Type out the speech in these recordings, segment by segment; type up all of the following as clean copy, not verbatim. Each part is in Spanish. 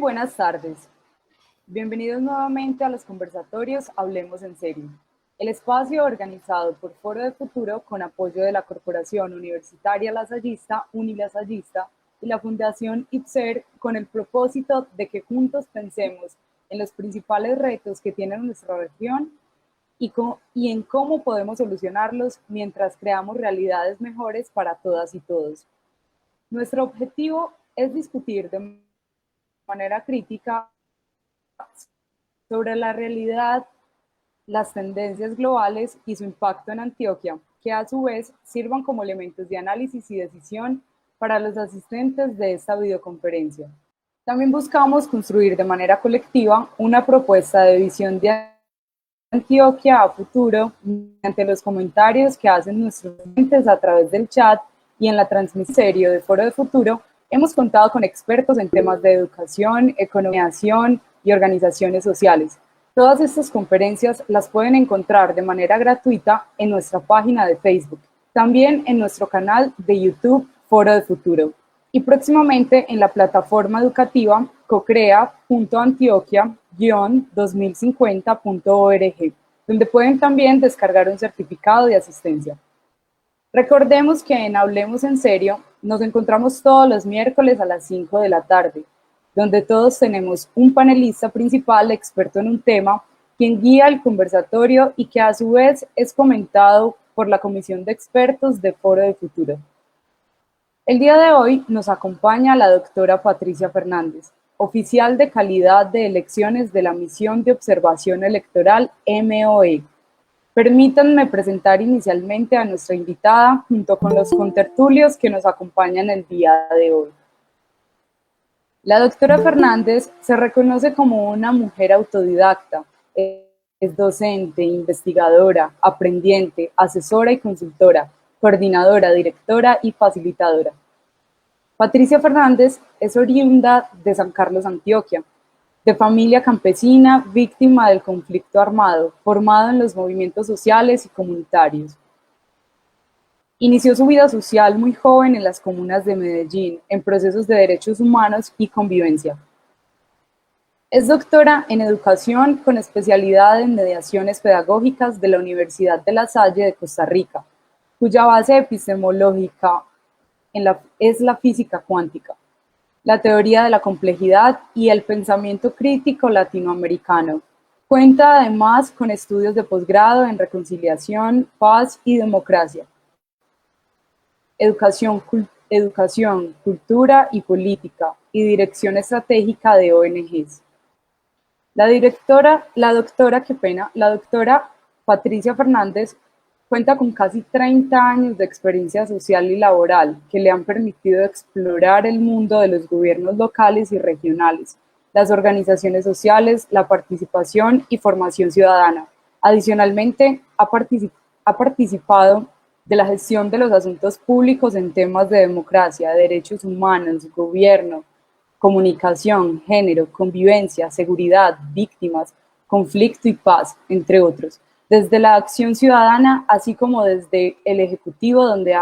buenas tardes. Bienvenidos nuevamente a los conversatorios Hablemos en Serio, el espacio organizado por Foro de Futuro con apoyo de la Corporación Universitaria Lasallista, Unilasallista y la Fundación IPSER con el propósito de que juntos pensemos en los principales retos que tiene nuestra región y en cómo podemos solucionarlos mientras creamos realidades mejores para todas y todos. Nuestro objetivo es discutir de manera crítica sobre la realidad, las tendencias globales y su impacto en Antioquia, que a su vez sirvan como elementos de análisis y decisión para los asistentes de esta videoconferencia. También buscamos construir de manera colectiva una propuesta de visión de Antioquia a futuro mediante los comentarios que hacen nuestros oyentes a través del chat y en la transmisión serio de Foro de Futuro. Hemos contado con expertos en temas de educación, economización y organizaciones sociales. Todas estas conferencias las pueden encontrar de manera gratuita en nuestra página de Facebook, también en nuestro canal de YouTube Foro de Futuro y próximamente en la plataforma educativa cocrea.antioquia-2050.org, donde pueden también descargar un certificado de asistencia. Recordemos que en Hablemos en Serio nos encontramos todos los miércoles a las 5 de la tarde, donde todos tenemos un panelista principal experto en un tema, quien guía el conversatorio y que a su vez es comentado por la Comisión de Expertos de Foro de Futuro. El día de hoy nos acompaña la doctora Patricia Fernández, oficial de calidad de elecciones de la Misión de Observación Electoral MOE. Permítanme presentar inicialmente a nuestra invitada junto con los contertulios que nos acompañan el día de hoy. La doctora Fernández se reconoce como una mujer autodidacta, es docente, investigadora, aprendiente, asesora y consultora, coordinadora, directora y facilitadora. Patricia Fernández es oriunda de San Carlos, Antioquia, de familia campesina, víctima del conflicto armado, formado en los movimientos sociales y comunitarios. Inició su vida social muy joven en las comunas de Medellín, en procesos de derechos humanos y convivencia. Es doctora en educación con especialidad en mediaciones pedagógicas de la Universidad de La Salle de Costa Rica, cuya base epistemológica es la física cuántica, la teoría de la complejidad y el pensamiento crítico latinoamericano. Cuenta además con estudios de posgrado en reconciliación, paz y democracia, educación, cultura y política y dirección estratégica de ONGs. La doctora Patricia Fernández cuenta con casi 30 años de experiencia social y laboral que le han permitido explorar el mundo de los gobiernos locales y regionales, las organizaciones sociales, la participación y formación ciudadana. Adicionalmente, ha participado de la gestión de los asuntos públicos en temas de democracia, derechos humanos, gobierno, comunicación, género, convivencia, seguridad, víctimas, conflicto y paz, entre otros, desde la acción ciudadana, así como desde el Ejecutivo, donde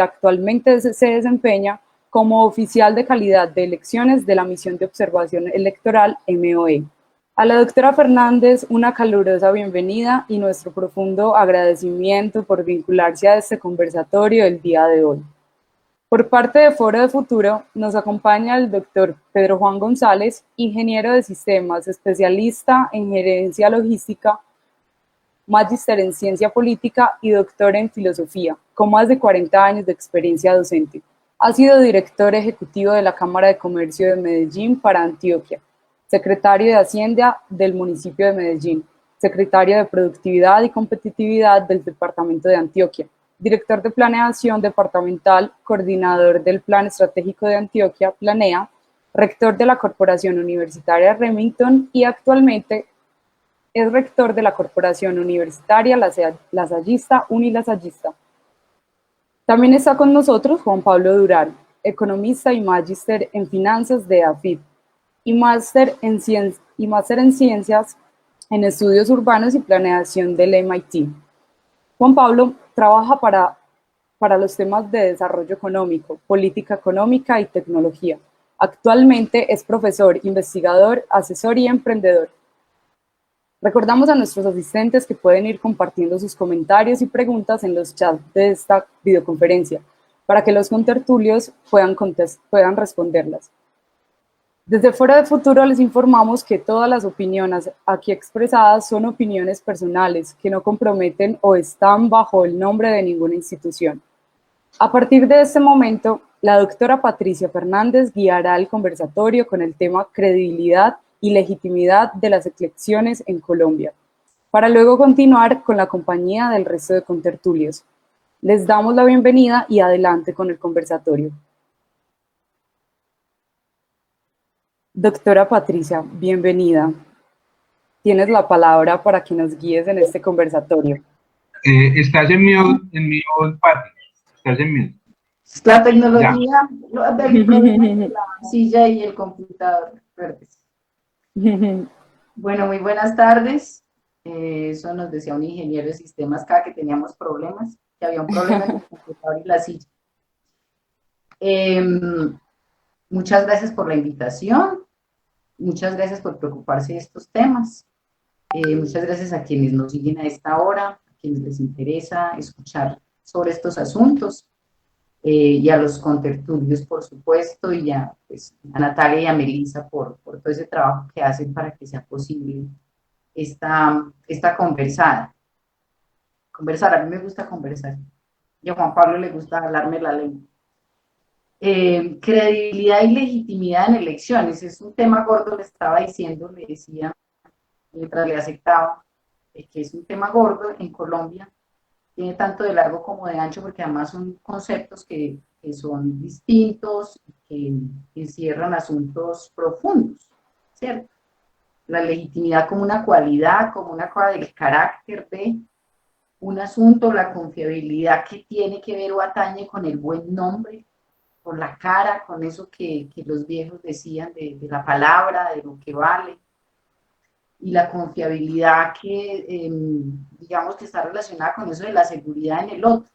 actualmente se desempeña como oficial de calidad de elecciones de la Misión de Observación Electoral MOE. A la doctora Fernández, una calurosa bienvenida y nuestro profundo agradecimiento por vincularse a este conversatorio el día de hoy. Por parte de Foro de Futuro, nos acompaña el doctor Pedro Juan González, ingeniero de sistemas, especialista en gerencia logística, magíster en ciencia política y doctor en filosofía, con más de 40 años de experiencia docente. Ha sido director ejecutivo de la Cámara de Comercio de Medellín para Antioquia, secretario de Hacienda del municipio de Medellín, secretario de Productividad y Competitividad del departamento de Antioquia, director de Planeación Departamental, coordinador del Plan Estratégico de Antioquia, Planea, rector de la Corporación Universitaria Remington y actualmente es rector de la Corporación Universitaria Lasallista, Unilasallista. También está con nosotros Juan Pablo Durán, economista y magíster en finanzas de AFIT y máster en ciencias en estudios urbanos y planeación del MIT. Juan Pablo trabaja para los temas de desarrollo económico, política económica y tecnología. Actualmente es profesor, investigador, asesor y emprendedor. Recordamos a nuestros asistentes que pueden ir compartiendo sus comentarios y preguntas en los chats de esta videoconferencia para que los contertulios puedan responderlas. Desde Foro de Futuro les informamos que todas las opiniones aquí expresadas son opiniones personales que no comprometen o están bajo el nombre de ninguna institución. A partir de este momento, la doctora Patricia Fernández guiará el conversatorio con el tema credibilidad y legitimidad de las elecciones en Colombia, para luego continuar con la compañía del resto de contertulios. Les damos la bienvenida y adelante con el conversatorio. Doctora Patricia, bienvenida. Tienes la palabra para que nos guíes en este conversatorio. Estás en mute, Pati. Estás en mute. La tecnología, el problema de la silla y el computador. Bueno, muy buenas tardes. Eso nos decía un ingeniero de sistemas cada que teníamos problemas, que había un problema en el computador y la silla. Muchas gracias por la invitación. Muchas gracias por preocuparse de estos temas. Muchas gracias a quienes nos siguen a esta hora, a quienes les interesa escuchar sobre estos asuntos. Y a los contertulios, por supuesto, y pues, a Natalia y a Melissa por todo ese trabajo que hacen para que sea posible esta conversada. Conversar, a mí me gusta conversar. Y a Juan Pablo le gusta hablarme la lengua. Credibilidad y legitimidad en elecciones, es un tema gordo, le estaba diciendo, le decía, mientras le aceptaba, que es un tema gordo en Colombia. Tiene tanto de largo como de ancho, porque además son conceptos que son distintos, que encierran asuntos profundos, ¿cierto? La legitimidad como una cualidad, como una cosa del carácter de un asunto, la confiabilidad que tiene que ver o atañe con el buen nombre, con la cara, con eso que los viejos decían de la palabra, de lo que vale, y la confiabilidad que, digamos, que está relacionada con eso de la seguridad en el otro,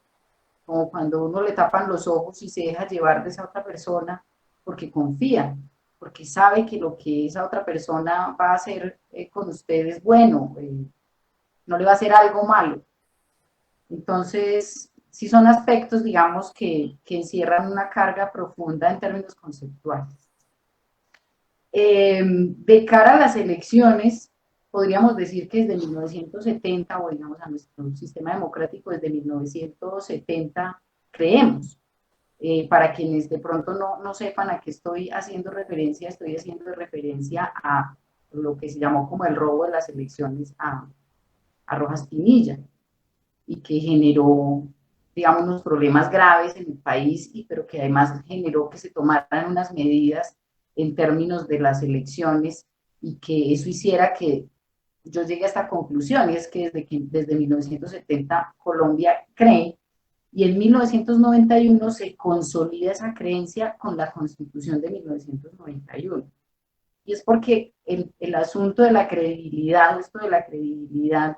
como cuando uno le tapan los ojos y se deja llevar de esa otra persona porque confía, porque sabe que lo que esa otra persona va a hacer con usted es bueno, no le va a hacer algo malo. Entonces, sí son aspectos, digamos, que encierran una carga profunda en términos conceptuales. De cara a las elecciones, podríamos decir que desde 1970, o digamos a nuestro sistema democrático desde 1970, creemos. Para quienes de pronto no sepan a qué estoy haciendo referencia a lo que se llamó como el robo de las elecciones a Rojas Pinilla, y que generó, digamos, unos problemas graves en el país, pero que además generó que se tomaran unas medidas en términos de las elecciones, y que eso hiciera que yo llegué a esta conclusión, y es que desde 1970 Colombia cree, y en 1991 se consolida esa creencia con la Constitución de 1991. Y es porque el asunto de la credibilidad, esto de la credibilidad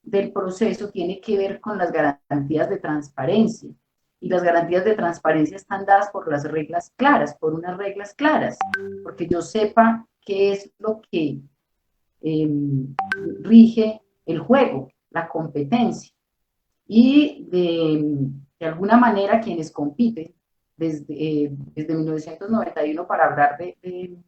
del proceso, tiene que ver con las garantías de transparencia. Y las garantías de transparencia están dadas por las reglas claras, por unas reglas claras, porque yo sepa qué es lo que rige el juego, la competencia. Y de alguna manera quienes compiten desde 1991, para hablar de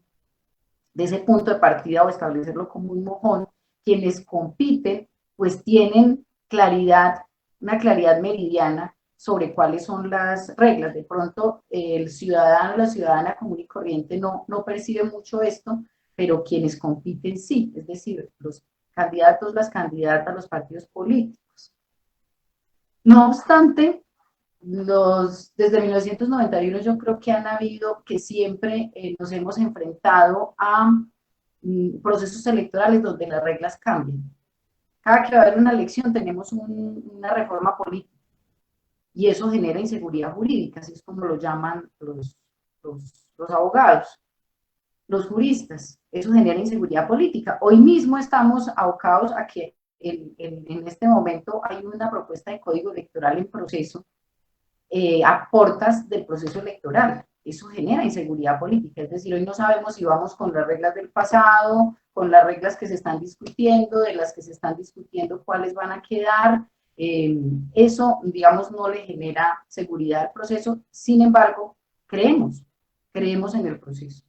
ese punto de partida o establecerlo como un mojón, quienes compiten pues tienen claridad, una claridad meridiana sobre cuáles son las reglas. De pronto el ciudadano, la ciudadana común y corriente no percibe mucho esto, pero quienes compiten sí, es decir, los candidatos, las candidatas, los partidos políticos. No obstante, desde 1991 yo creo que han habido, que siempre nos hemos enfrentado a procesos electorales donde las reglas cambian. Cada que va a haber una elección tenemos una reforma política, y eso genera inseguridad jurídica, así es como lo llaman los abogados, los juristas. Eso genera inseguridad política. Hoy mismo estamos abocados a que en este momento hay una propuesta de código electoral en proceso, a portas del proceso electoral. eso genera inseguridad política. Es decir, hoy no sabemos si vamos con las reglas del pasado, con las reglas que se están discutiendo, de las que se están discutiendo cuáles van a quedar. Eso, digamos, no le genera seguridad al proceso. Sin embargo, creemos en el proceso.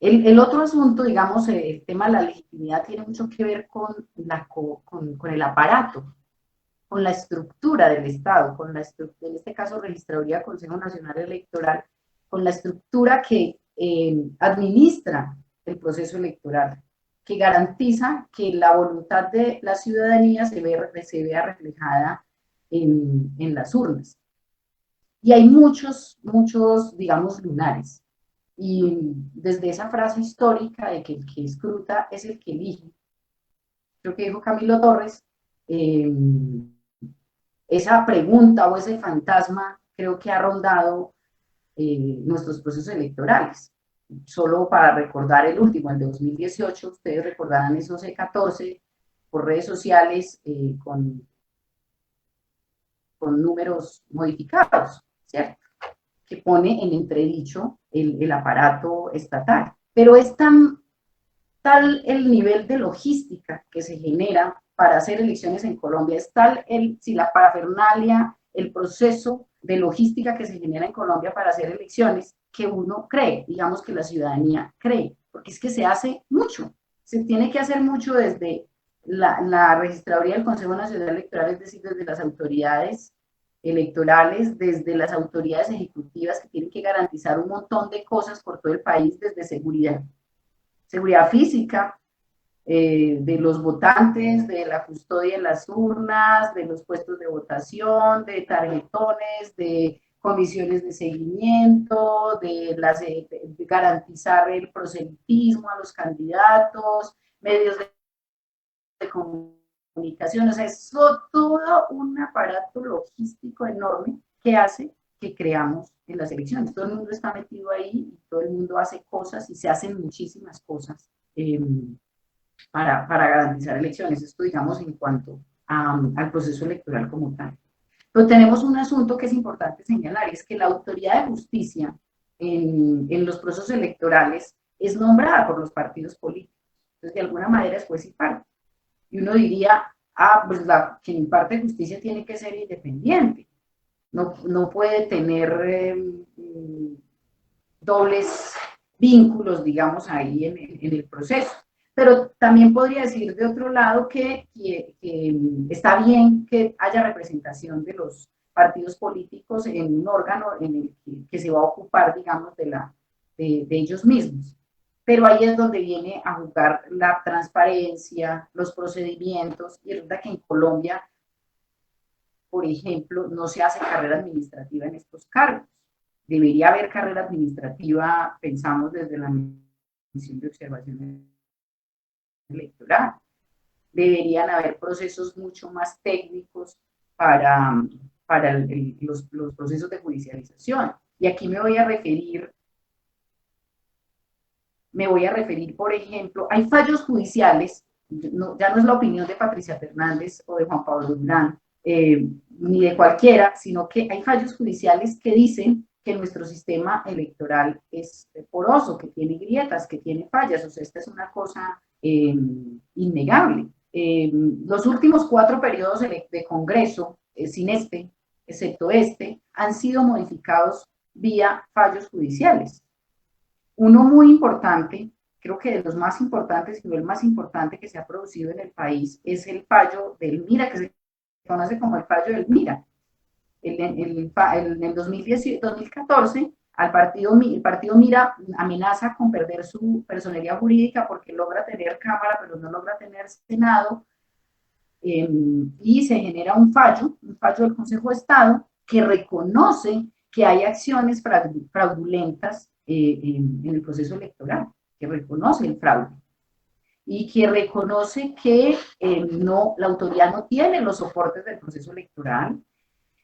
El otro asunto, digamos, el tema de la legitimidad tiene mucho que ver con el aparato, con la estructura del Estado, con en este caso Registraduría del Consejo Nacional Electoral, con la estructura que administra el proceso electoral, que garantiza que la voluntad de la ciudadanía se vea reflejada en las urnas. Y hay muchos, digamos, lunares. Y desde esa frase histórica de que el que escruta es el que elige, creo que dijo Camilo Torres, esa pregunta o ese fantasma creo que ha rondado nuestros procesos electorales. Solo para recordar el último, el de 2018, ustedes recordarán esos E14 por redes sociales con números modificados, ¿cierto? Que pone en entredicho el aparato estatal. Pero es tal el nivel de logística que se genera para hacer elecciones en Colombia, es tal si la parafernalia, el proceso de logística que se genera en Colombia para hacer elecciones, que uno cree, digamos que la ciudadanía cree, porque es que se hace mucho, se tiene que hacer mucho desde la registraduría del Consejo Nacional Electoral, es decir, desde las autoridades electorales, desde las autoridades ejecutivas que tienen que garantizar un montón de cosas por todo el país, desde seguridad física, de los votantes, de la custodia en las urnas, de los puestos de votación, de tarjetones, de comisiones de seguimiento, de garantizar el proselitismo a los candidatos, medios de comunicación, o sea, es todo un aparato logístico enorme que hace que creamos en las elecciones. Todo el mundo está metido ahí, y todo el mundo hace cosas y se hacen muchísimas cosas para garantizar elecciones. Esto, digamos, en cuanto al proceso electoral como tal. Pero tenemos un asunto que es importante señalar, es que la autoridad de justicia en los procesos electorales es nombrada por los partidos políticos. Entonces, de alguna manera es juez y parte. Y uno diría, pues quien imparte justicia tiene que ser independiente. No puede tener dobles vínculos, digamos, ahí en el proceso. Pero también podría decir de otro lado que está bien que haya representación de los partidos políticos en un órgano en el que se va a ocupar, digamos, de ellos mismos. Pero ahí es donde viene a jugar la transparencia, los procedimientos, y resulta que en Colombia, por ejemplo, no se hace carrera administrativa en estos cargos. Debería haber carrera administrativa, pensamos desde la misión de observación electoral. Deberían haber procesos mucho más técnicos para los procesos de judicialización. Y aquí me voy a referir, por ejemplo, hay fallos judiciales, ya no es la opinión de Patricia Fernández o de Juan Pablo Durán, ni de cualquiera, sino que hay fallos judiciales que dicen que nuestro sistema electoral es poroso, que tiene grietas, que tiene fallas. O sea, esta es una cosa innegable. Los últimos 4 periodos de Congreso, sin excepto este, han sido modificados vía fallos judiciales. Uno muy importante, creo que de los más importantes, y no el más importante que se ha producido en el país, es el fallo del MIRA, que se conoce como el fallo del MIRA. En el 2014, el partido MIRA amenaza con perder su personería jurídica porque logra tener Cámara, pero no logra tener Senado, y se genera un fallo del Consejo de Estado que reconoce que hay acciones fraudulentas en el proceso electoral, que reconoce el fraude y que reconoce que la autoridad no tiene los soportes del proceso electoral,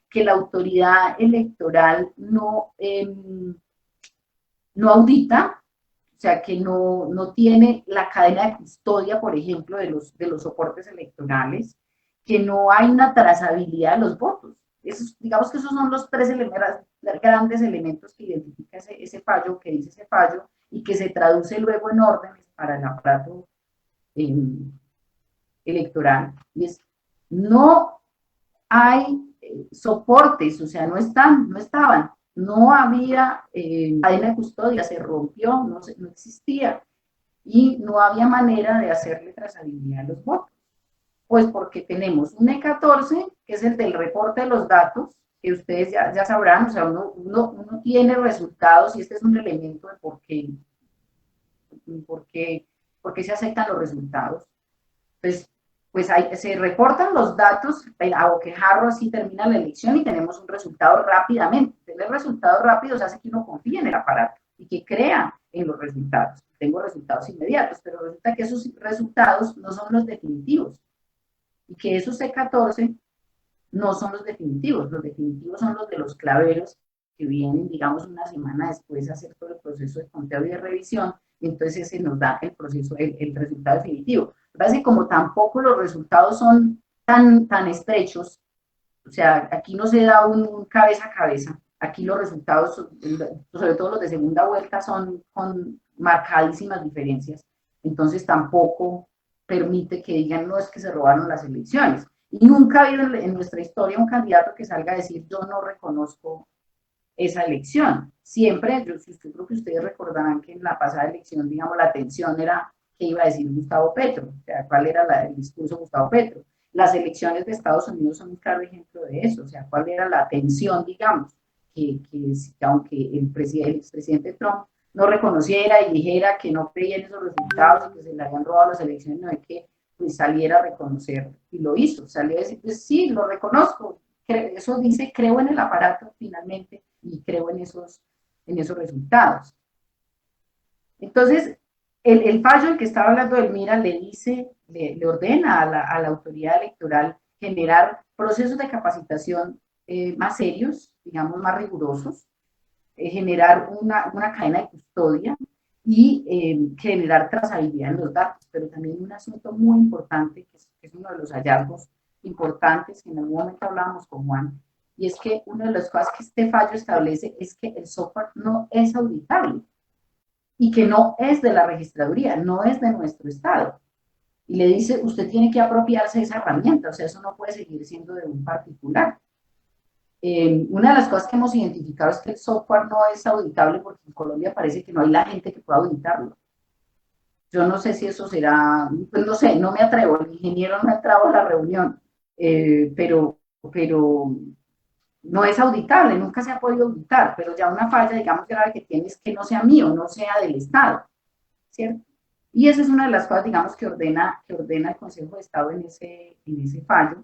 que la autoridad electoral no audita, o sea, que no tiene la cadena de custodia, por ejemplo, de los soportes electorales, que no hay una trazabilidad de los votos. digamos que esos son los tres grandes elementos que identifica ese fallo, que dice ese fallo, y que se traduce luego en órdenes para el aparato electoral. Y es, no hay soportes, o sea, no estaban, no había cadena de custodia, se rompió, no existía, y no había manera de hacerle trazabilidad a los votos. Pues porque tenemos un E14, que es el del reporte de los datos, que ustedes ya sabrán, o sea, uno tiene resultados, y este es un elemento de por qué se aceptan los resultados. Entonces, pues se reportan los datos, a boquejarro así termina la elección y tenemos un resultado rápidamente. Tener resultados rápidos hace que uno confíe en el aparato y que crea en los resultados. Tengo resultados inmediatos, pero resulta que esos resultados no son los definitivos y que esos C14 no son los definitivos son los de los claveros que vienen, digamos, una semana después a hacer todo el proceso de conteo y de revisión, y entonces ese nos da el proceso, el resultado definitivo. Lo que como tampoco los resultados son tan estrechos, o sea, aquí no se da un cabeza a cabeza, aquí los resultados, sobre todo los de segunda vuelta, son con marcadísimas diferencias, entonces tampoco permite que digan, no, es que se robaron las elecciones. Y nunca ha habido en nuestra historia un candidato que salga a decir, yo no reconozco esa elección. Siempre, yo creo que ustedes recordarán que en la pasada elección, digamos, la tensión era qué iba a decir Gustavo Petro, o sea, cuál era el discurso de Gustavo Petro. Las elecciones de Estados Unidos son un claro ejemplo de eso, o sea, cuál era la tensión, digamos, que aunque el expresidente Trump no reconociera y dijera que no creía en esos resultados y que se le habían robado las elecciones, no hay que pues, saliera a reconocer, y lo hizo, salió a decir, pues sí, lo reconozco, eso dice, creo en el aparato finalmente, y creo en esos resultados. Entonces, el fallo del que estaba hablando Elmira le dice, le ordena a la autoridad electoral generar procesos de capacitación más serios, digamos, más rigurosos, generar una cadena de custodia y generar trazabilidad en los datos, pero también un asunto muy importante, que es uno de los hallazgos importantes, que en algún momento hablábamos con Juan, y es que una de las cosas que este fallo establece es que el software no es auditable y que no es de la registraduría, no es de nuestro estado. Y le dice, usted tiene que apropiarse de esa herramienta, o sea, eso no puede seguir siendo de un particular. Una de las cosas que hemos identificado es que el software no es auditable porque en Colombia parece que no hay la gente que pueda auditarlo. Yo no sé si eso será, pues no sé, no me atrevo, el ingeniero no ha entrado a la reunión, pero no es auditable, nunca se ha podido auditar, pero ya una falla, digamos, grave que tiene es que no sea mío, no sea del Estado, ¿cierto? Y esa es una de las cosas, digamos, que ordena el Consejo de Estado en ese fallo,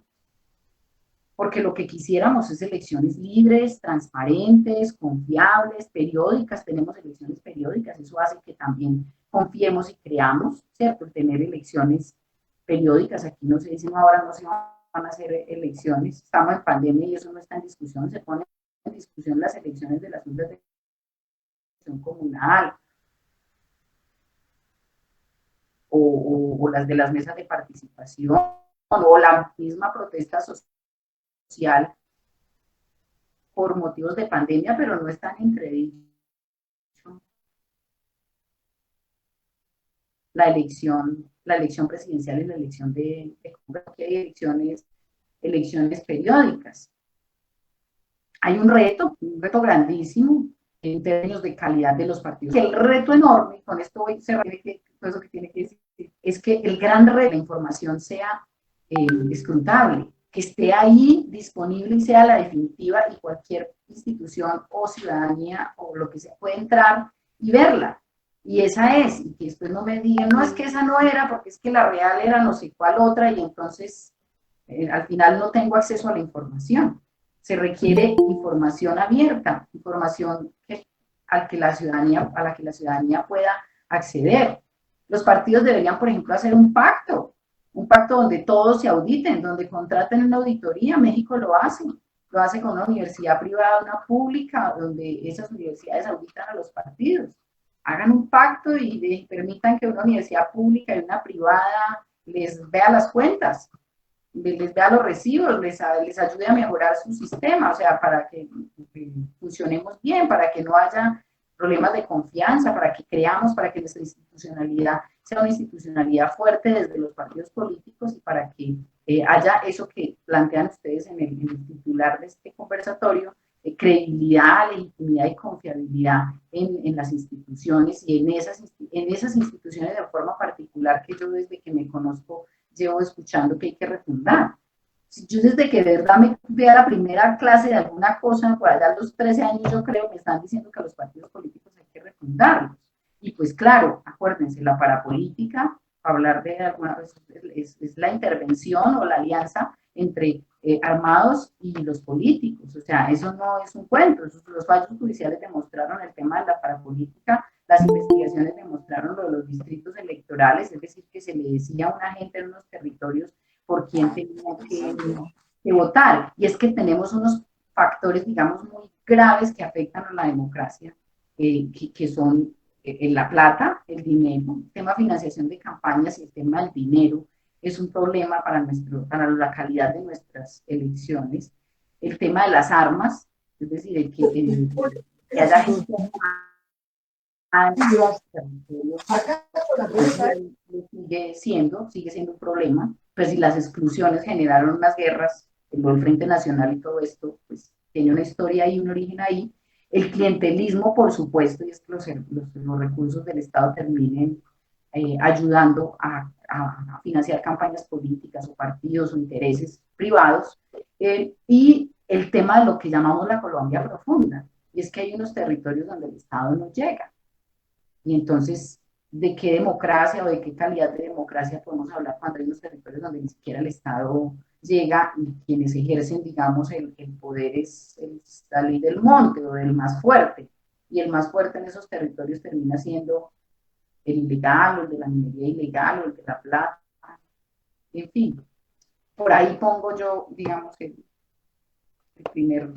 porque lo que quisiéramos es elecciones libres, transparentes, confiables, periódicas, tenemos elecciones periódicas, eso hace que también confiemos y creamos, ¿cierto? El tener elecciones periódicas, aquí no se dice, no, ahora no se van a hacer elecciones, estamos en pandemia y eso no está en discusión, se pone en discusión las elecciones de las juntas de elección comunal o las de las mesas de participación o la misma protesta social por motivos de pandemia, pero no están entredicho la elección presidencial y la elección de elecciones periódicas. Hay un reto grandísimo en términos de calidad de los partidos. El reto enorme, con esto voy a cerrar todo eso que tiene que decir, es que el gran reto de la información sea escrutable, que esté ahí disponible y sea la definitiva y cualquier institución o ciudadanía o lo que sea puede entrar y verla. Y esa es, y que después no me digan, no, es que esa no era, porque es que la real era no sé cuál otra, y entonces al final no tengo acceso a la información. Se requiere información abierta, información a la que la ciudadanía pueda acceder. Los partidos deberían, por ejemplo, hacer un pacto donde todos se auditen, donde contraten una auditoría. México lo hace con una universidad privada, una pública, donde esas universidades auditan a los partidos. Hagan un pacto y permitan que una universidad pública y una privada les vea las cuentas les vea los recibos, les ayude a mejorar su sistema, o sea, para que funcionemos bien, para que no haya problemas de confianza, para que creamos, para que nuestra institucionalidad sea una institucionalidad fuerte desde los partidos políticos y para que haya eso que plantean ustedes en el titular de este conversatorio, credibilidad, legitimidad y confiabilidad en las instituciones y en esas instituciones de forma particular que yo desde que me conozco llevo escuchando que hay que refundar. Yo desde que de verdad me fui a la primera clase de alguna cosa, por allá a los 13 años yo creo, me están diciendo que a los partidos políticos hay que refundarlos. Y pues claro, acuérdense, la parapolítica, hablar de alguna vez, es la intervención o la alianza entre armados y los políticos. O sea, eso no es un cuento. Los fallos judiciales demostraron el tema de la parapolítica, las investigaciones demostraron lo de los distritos electorales, es decir, que se le decía a una gente en unos territorios por quién tenía que votar. Y es que tenemos unos factores, digamos, muy graves que afectan a la democracia, que son la plata, el dinero, el tema de financiación de campañas y el tema del dinero es un problema para la calidad de nuestras elecciones. El tema de las armas, es decir, el que haya gente sigue siendo un problema. Pues si las exclusiones generaron unas guerras, el Frente Nacional y todo esto, pues tiene una historia y un origen ahí. El clientelismo, por supuesto, y es que los recursos del Estado terminen ayudando a financiar campañas políticas o partidos o intereses privados, y el tema de lo que llamamos la Colombia profunda, y es que hay unos territorios donde el Estado no llega. Y entonces, ¿de qué democracia o de qué calidad de democracia podemos hablar cuando hay unos territorios donde ni siquiera el Estado llega y quienes ejercen, digamos, el poder es la ley del monte o del más fuerte? Y el más fuerte en esos territorios termina siendo el ilegal, o el de la minería ilegal, o el de la plata, en fin. Por ahí pongo yo, digamos, el primer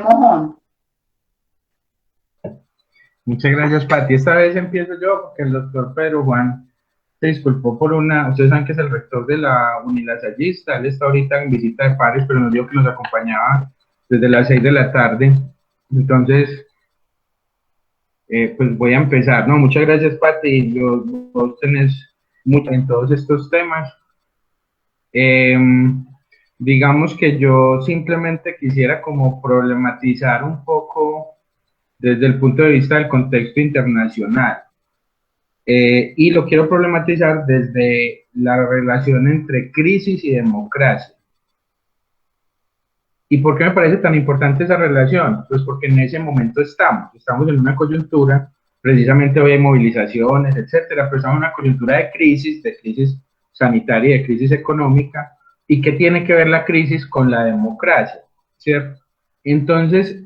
mojón. Muchas gracias, Pati. Esta vez empiezo yo porque el doctor Pedro Juan se disculpó por ustedes saben que es el rector de la Unilasallista, él está ahorita en visita de pares, pero nos dijo que nos acompañaba desde las 6 de la tarde. Entonces, pues voy a empezar. No, muchas gracias, Pati. Vos tenés mucho en todos estos temas. Digamos que yo simplemente quisiera como problematizar un poco desde el punto de vista del contexto internacional. Y lo quiero problematizar desde la relación entre crisis y democracia. ¿Y por qué me parece tan importante esa relación? Pues porque en ese momento estamos en una coyuntura, precisamente hoy hay movilizaciones, etcétera, pero estamos en una coyuntura de crisis sanitaria, de crisis económica, y ¿qué tiene que ver la crisis con la democracia? ¿Cierto? Entonces,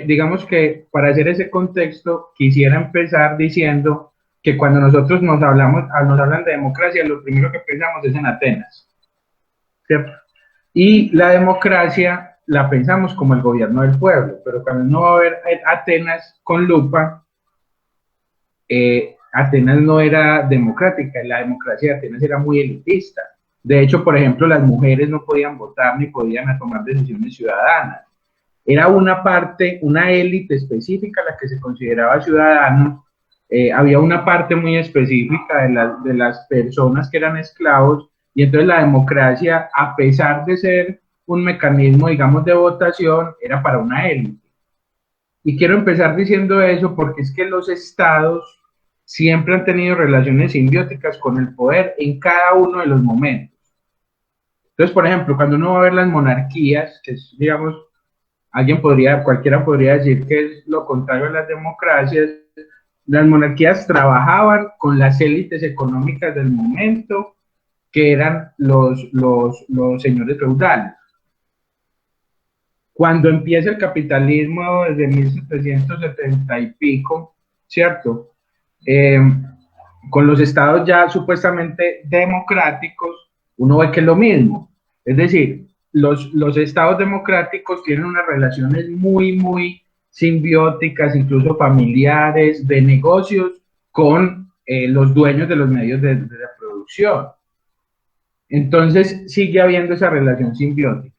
digamos que para hacer ese contexto, quisiera empezar diciendo que cuando nosotros nos hablan de democracia, lo primero que pensamos es en Atenas, ¿cierto? Y la democracia la pensamos como el gobierno del pueblo, pero cuando uno va a ver Atenas con lupa, Atenas no era democrática, la democracia de Atenas era muy elitista. De hecho, por ejemplo, las mujeres no podían votar ni podían tomar decisiones ciudadanas. Era una parte, una élite específica la que se consideraba ciudadanos. Había una parte muy específica de las personas que eran esclavos, y entonces la democracia, a pesar de ser un mecanismo, digamos, de votación, era para una élite. Y quiero empezar diciendo eso porque es que los estados siempre han tenido relaciones simbióticas con el poder en cada uno de los momentos. Entonces, por ejemplo, cuando uno va a ver las monarquías, que es, digamos, cualquiera podría decir que es lo contrario a las democracias, las monarquías trabajaban con las élites económicas del momento, que eran los señores feudales. Cuando empieza el capitalismo desde 1770 y pico, ¿cierto? Con los estados ya supuestamente democráticos, uno ve que es lo mismo. Es decir, los estados democráticos tienen unas relaciones muy, muy simbióticas, incluso familiares, de negocios con los dueños de los medios de la producción. Entonces sigue habiendo esa relación simbiótica.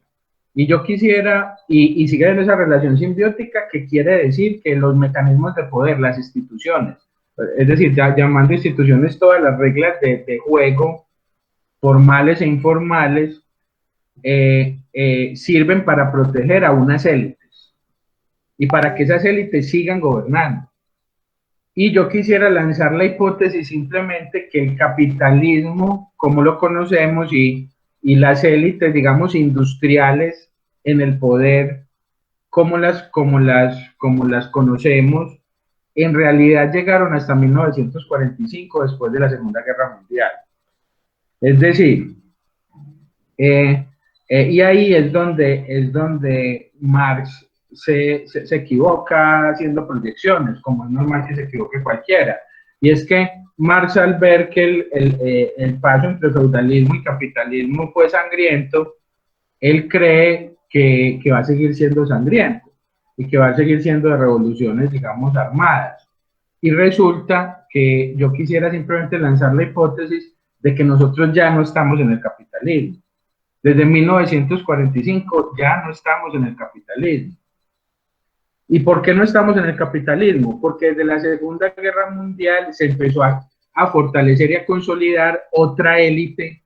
Y yo quisiera, y sigue habiendo esa relación simbiótica, que quiere decir que los mecanismos de poder, las instituciones, es decir, ya llamando instituciones todas las reglas de juego, formales e informales, sirven para proteger a unas élites y para que esas élites sigan gobernando. Y yo quisiera lanzar la hipótesis simplemente que el capitalismo, como lo conocemos, y las élites, digamos, industriales en el poder, como las conocemos, en realidad llegaron hasta 1945, después de la Segunda Guerra Mundial. Es decir, y ahí es donde Marx se equivoca haciendo proyecciones, como es normal que se equivoque cualquiera. Y es que Marx, al ver que el paso entre feudalismo y capitalismo fue sangriento, él cree que va a seguir siendo sangriento y que va a seguir siendo de revoluciones, digamos, armadas. Y resulta que yo quisiera simplemente lanzar la hipótesis de que nosotros ya no estamos en el capitalismo. Desde 1945 ya no estamos en el capitalismo. ¿Y por qué no estamos en el capitalismo? Porque desde la Segunda Guerra Mundial se empezó a fortalecer y a consolidar otra élite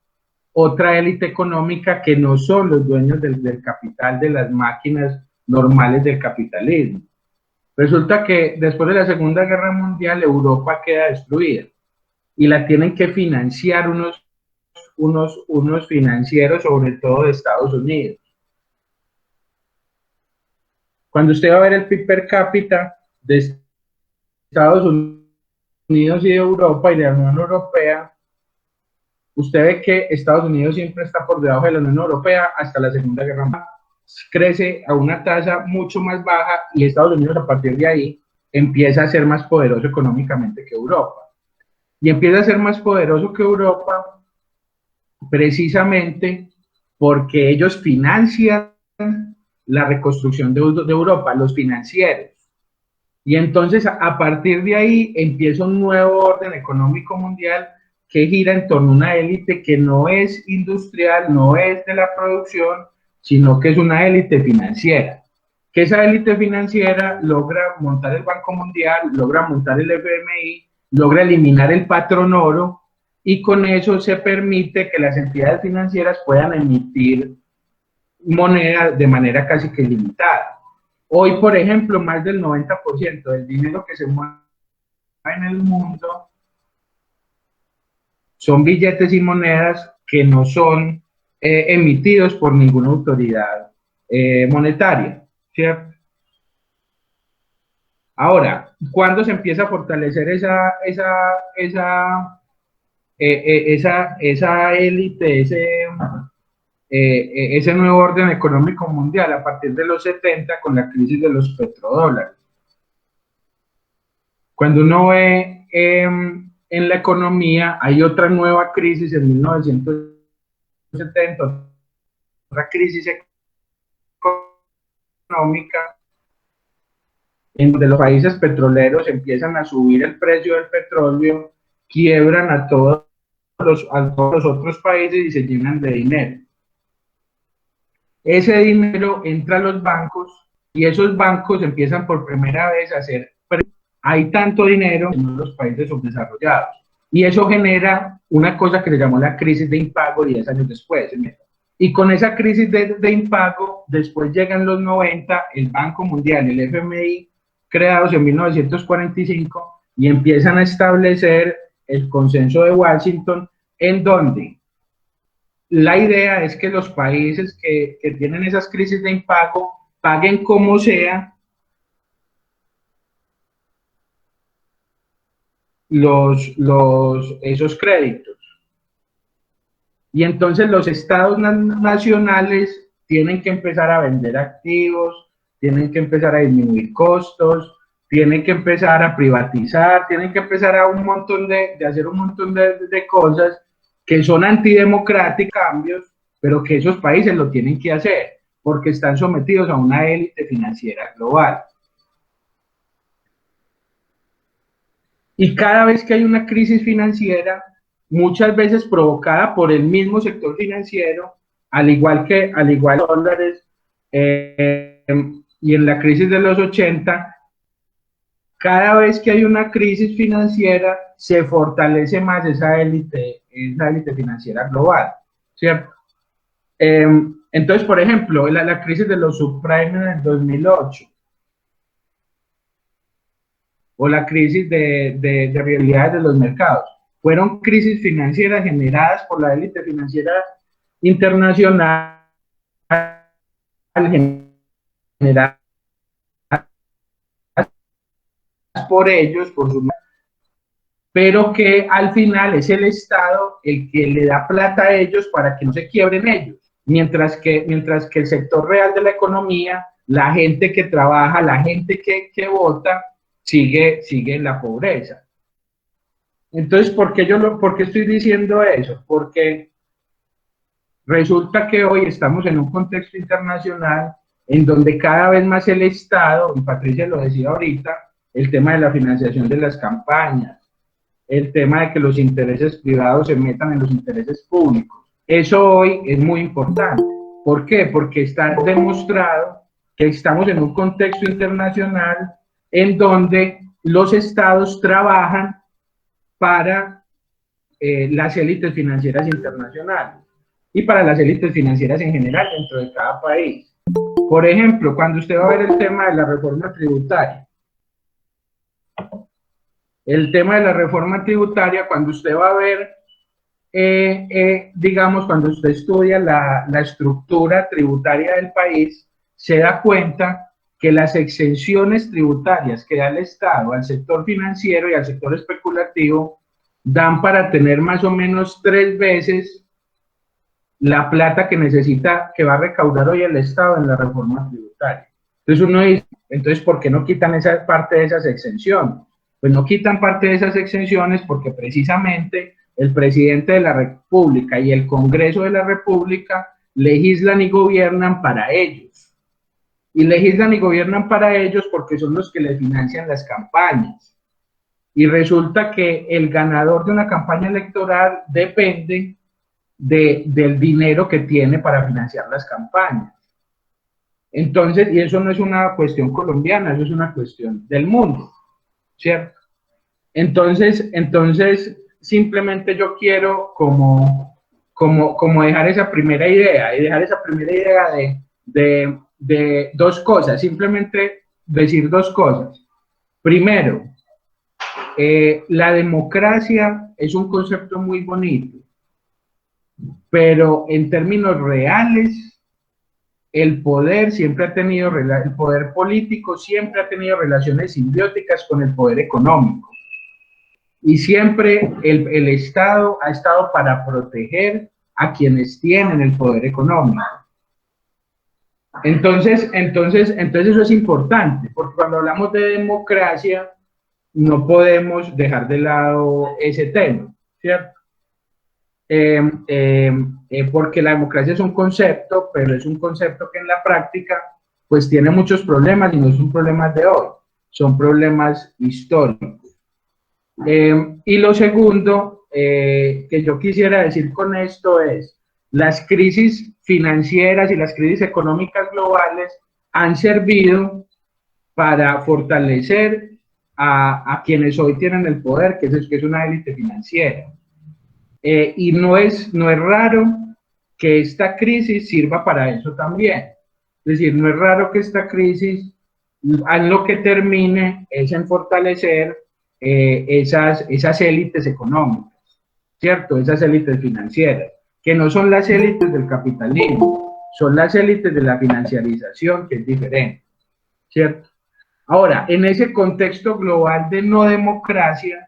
económica que no son los dueños del capital, de las máquinas normales del capitalismo. Resulta que después de la Segunda Guerra Mundial Europa queda destruida y la tienen que financiar unos financieros, sobre todo de Estados Unidos. Cuando usted va a ver el PIB per cápita de Estados Unidos y de Europa y de la Unión Europea, usted ve que Estados Unidos siempre está por debajo de la Unión Europea hasta la Segunda Guerra Mundial. Crece a una tasa mucho más baja y Estados Unidos, a partir de ahí, empieza a ser más poderoso económicamente que Europa. Y empieza a ser más poderoso que Europa precisamente porque ellos financian la reconstrucción de Europa, los financieros. Y entonces, a partir de ahí, empieza un nuevo orden económico mundial que gira en torno a una élite que no es industrial, no es de la producción, sino que es una élite financiera. Que esa élite financiera logra montar el Banco Mundial, logra montar el FMI, logra eliminar el patrón oro, y con eso se permite que las entidades financieras puedan emitir moneda de manera casi que ilimitada. Hoy, por ejemplo, más del 90% del dinero que se mueve en el mundo son billetes y monedas que no son emitidos por ninguna autoridad monetaria, ¿cierto? Ahora, ¿cuándo se empieza a fortalecer esa élite, ese nuevo orden económico mundial? A partir de los 70, con la crisis de los petrodólares. Cuando uno ve en la economía, hay otra nueva crisis en 1970, otra crisis económica, en donde los países petroleros empiezan a subir el precio del petróleo, quiebran a todos los otros países y se llenan de dinero. Ese dinero entra a los bancos y esos bancos empiezan por primera vez a hacer, hay tanto dinero en los países subdesarrollados, y eso genera una cosa que se llamó la crisis de impago 10 años después. Y con esa crisis de impago, después llegan los 90, el Banco Mundial, el FMI, creados en 1945, y empiezan a establecer el consenso de Washington, en donde la idea es que los países que tienen esas crisis de impago paguen como sea esos créditos. Y entonces los estados nacionales tienen que empezar a vender activos, tienen que empezar a disminuir costos, tienen que empezar a privatizar, tienen que empezar a hacer un montón de cosas que son antidemocráticos, cambios, pero que esos países lo tienen que hacer porque están sometidos a una élite financiera global. Y cada vez que hay una crisis financiera, muchas veces provocada por el mismo sector financiero, al igual dólares, y en la crisis de los 80, cada vez que hay una crisis financiera, se fortalece más esa élite financiera global, ¿cierto? Entonces, por ejemplo, la crisis de los subprimes en el 2008, o la crisis de realidades de los mercados, fueron crisis financieras generadas por la élite financiera internacional, generadas por ellos, pero que al final es el Estado el que le da plata a ellos para que no se quiebren ellos, mientras que el sector real de la economía, la gente que trabaja, la gente que vota, sigue en la pobreza. Entonces, ¿por qué estoy diciendo eso? Porque resulta que hoy estamos en un contexto internacional en donde cada vez más el Estado, y Patricia lo decía ahorita, el tema de la financiación de las campañas, el tema de que los intereses privados se metan en los intereses públicos. Eso hoy es muy importante. ¿Por qué? Porque está demostrado que estamos en un contexto internacional en donde los estados trabajan para las élites financieras internacionales y para las élites financieras en general dentro de cada país. Por ejemplo, cuando usted va a ver el tema de la reforma tributaria, cuando usted va a ver, digamos, cuando usted estudia la estructura tributaria del país, se da cuenta que las exenciones tributarias que da el Estado al sector financiero y al sector especulativo dan para tener más o menos 3 veces la plata que va a recaudar hoy el Estado en la reforma tributaria. Entonces uno dice, entonces, ¿por qué no quitan esa parte de esas exenciones? Pues no quitan parte de esas exenciones porque precisamente el presidente de la República y el Congreso de la República legislan y gobiernan para ellos. Y legislan y gobiernan para ellos porque son los que les financian las campañas. Y resulta que el ganador de una campaña electoral depende del dinero que tiene para financiar las campañas. Entonces, y eso no es una cuestión colombiana, eso es una cuestión del mundo, ¿cierto? Entonces simplemente yo quiero como dejar esa primera idea, de 2 cosas, simplemente decir 2 cosas. Primero, la democracia es un concepto muy bonito, pero en términos reales, el poder político siempre ha tenido relaciones simbióticas con el poder económico. Y siempre el Estado ha estado para proteger a quienes tienen el poder económico. Entonces eso es importante, porque cuando hablamos de democracia, no podemos dejar de lado ese tema, ¿cierto? Porque la democracia es un concepto, pero es un concepto que en la práctica pues tiene muchos problemas y no son problemas de hoy, son problemas históricos. Y lo segundo que yo quisiera decir con esto es, las crisis financieras y las crisis económicas globales han servido para fortalecer a quienes hoy tienen el poder, que es una élite financiera. Y no es raro que esta crisis sirva para eso también. Es decir, no es raro que esta crisis en lo que termine es en fortalecer esas élites económicas, ¿cierto? Esas élites financieras, que no son las élites del capitalismo, son las élites de la financiarización, que es diferente, ¿cierto? Ahora, en ese contexto global de no democracia,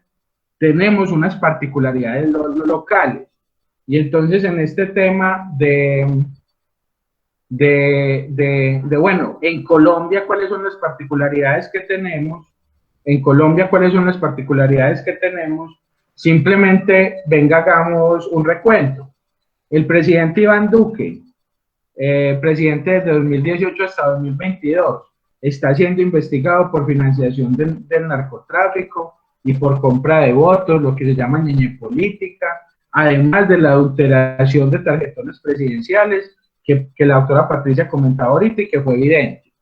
tenemos unas particularidades locales. Y entonces en este tema bueno, en Colombia, ¿cuáles son las particularidades que tenemos? Simplemente hagamos un recuento. El presidente Iván Duque, presidente desde 2018 hasta 2022, está siendo investigado por financiación del narcotráfico y por compra de votos, lo que se llama ñeñe política, además de la adulteración de tarjetones presidenciales que la doctora Patricia comentaba ahorita y que fue evidente.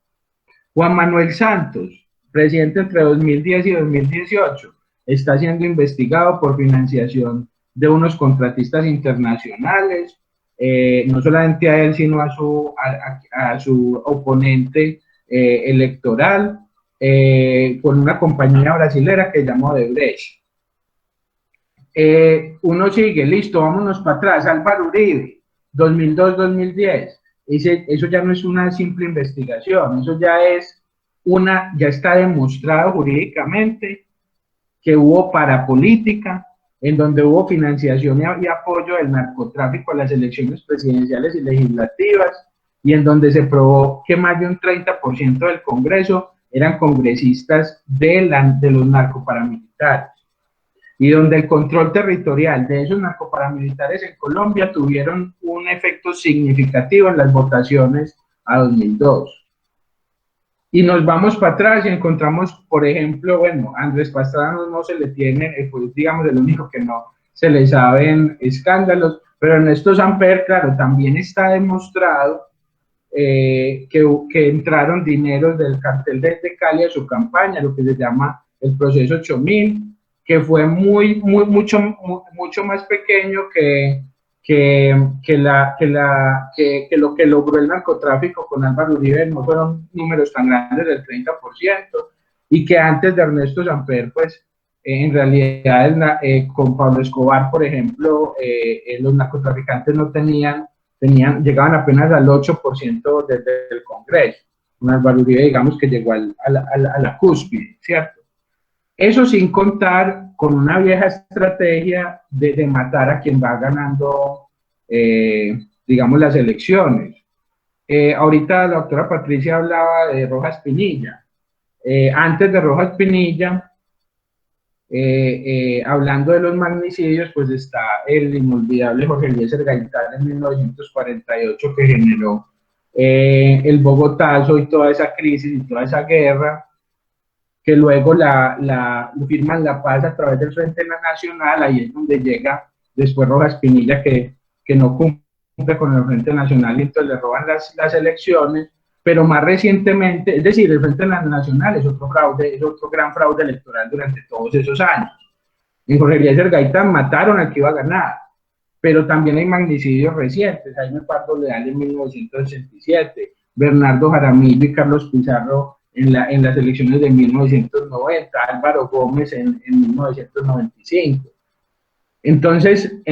Juan Manuel Santos, presidente entre 2010 y 2018, está siendo investigado por financiación de unos contratistas internacionales, no solamente a él, sino a su oponente electoral, con una compañía brasilera que llamó Odebrecht. Uno sigue, listo, vámonos para atrás, Álvaro Uribe, 2002-2010, eso ya no es una simple investigación, eso ya está demostrado jurídicamente que hubo parapolítica, en donde hubo financiación y apoyo del narcotráfico a las elecciones presidenciales y legislativas, y en donde se probó que más de un 30% del Congreso eran congresistas de los narcoparamilitares, y donde el control territorial de esos narcoparamilitares en Colombia tuvieron un efecto significativo en las votaciones a 2002. Y nos vamos para atrás y encontramos, por ejemplo, bueno, Andrés Pastrana no se le tiene, pues digamos, el único que no se le saben escándalos, pero Ernesto Samper, claro, también está demostrado que entraron dineros del cartel de Cali a su campaña, lo que se llama el proceso 8000, que fue mucho más pequeño que lo que logró el narcotráfico con Álvaro Uribe. No fueron números tan grandes del 30%, y que antes de Ernesto Samper, pues en realidad con Pablo Escobar, por ejemplo, los narcotraficantes no llegaban apenas al 8% del Congreso. Con Álvaro Uribe, digamos que llegó a la cúspide, ¿cierto? Eso sin contar con una vieja estrategia de matar a quien va ganando, digamos, las elecciones. Ahorita la doctora Patricia hablaba de Rojas Pinilla. Antes de Rojas Pinilla, hablando de los magnicidios, pues está el inolvidable Jorge Eliezer Gaitán en 1948, que generó el Bogotazo y toda esa crisis y toda esa guerra, que luego firman la paz a través del Frente Nacional. Ahí es donde llega después Rojas Pinilla, que no cumple con el Frente Nacional, y entonces le roban las elecciones. Pero más recientemente, es decir, el Frente Nacional es otro gran fraude electoral durante todos esos años. En Jorge Eliezer Gaitán mataron al que iba a ganar, pero también hay magnicidios recientes. Jaime Pardo Leal en 1987, Bernardo Jaramillo y Carlos Pizarro en las elecciones de 1990, Álvaro Gómez en 1995. Entonces,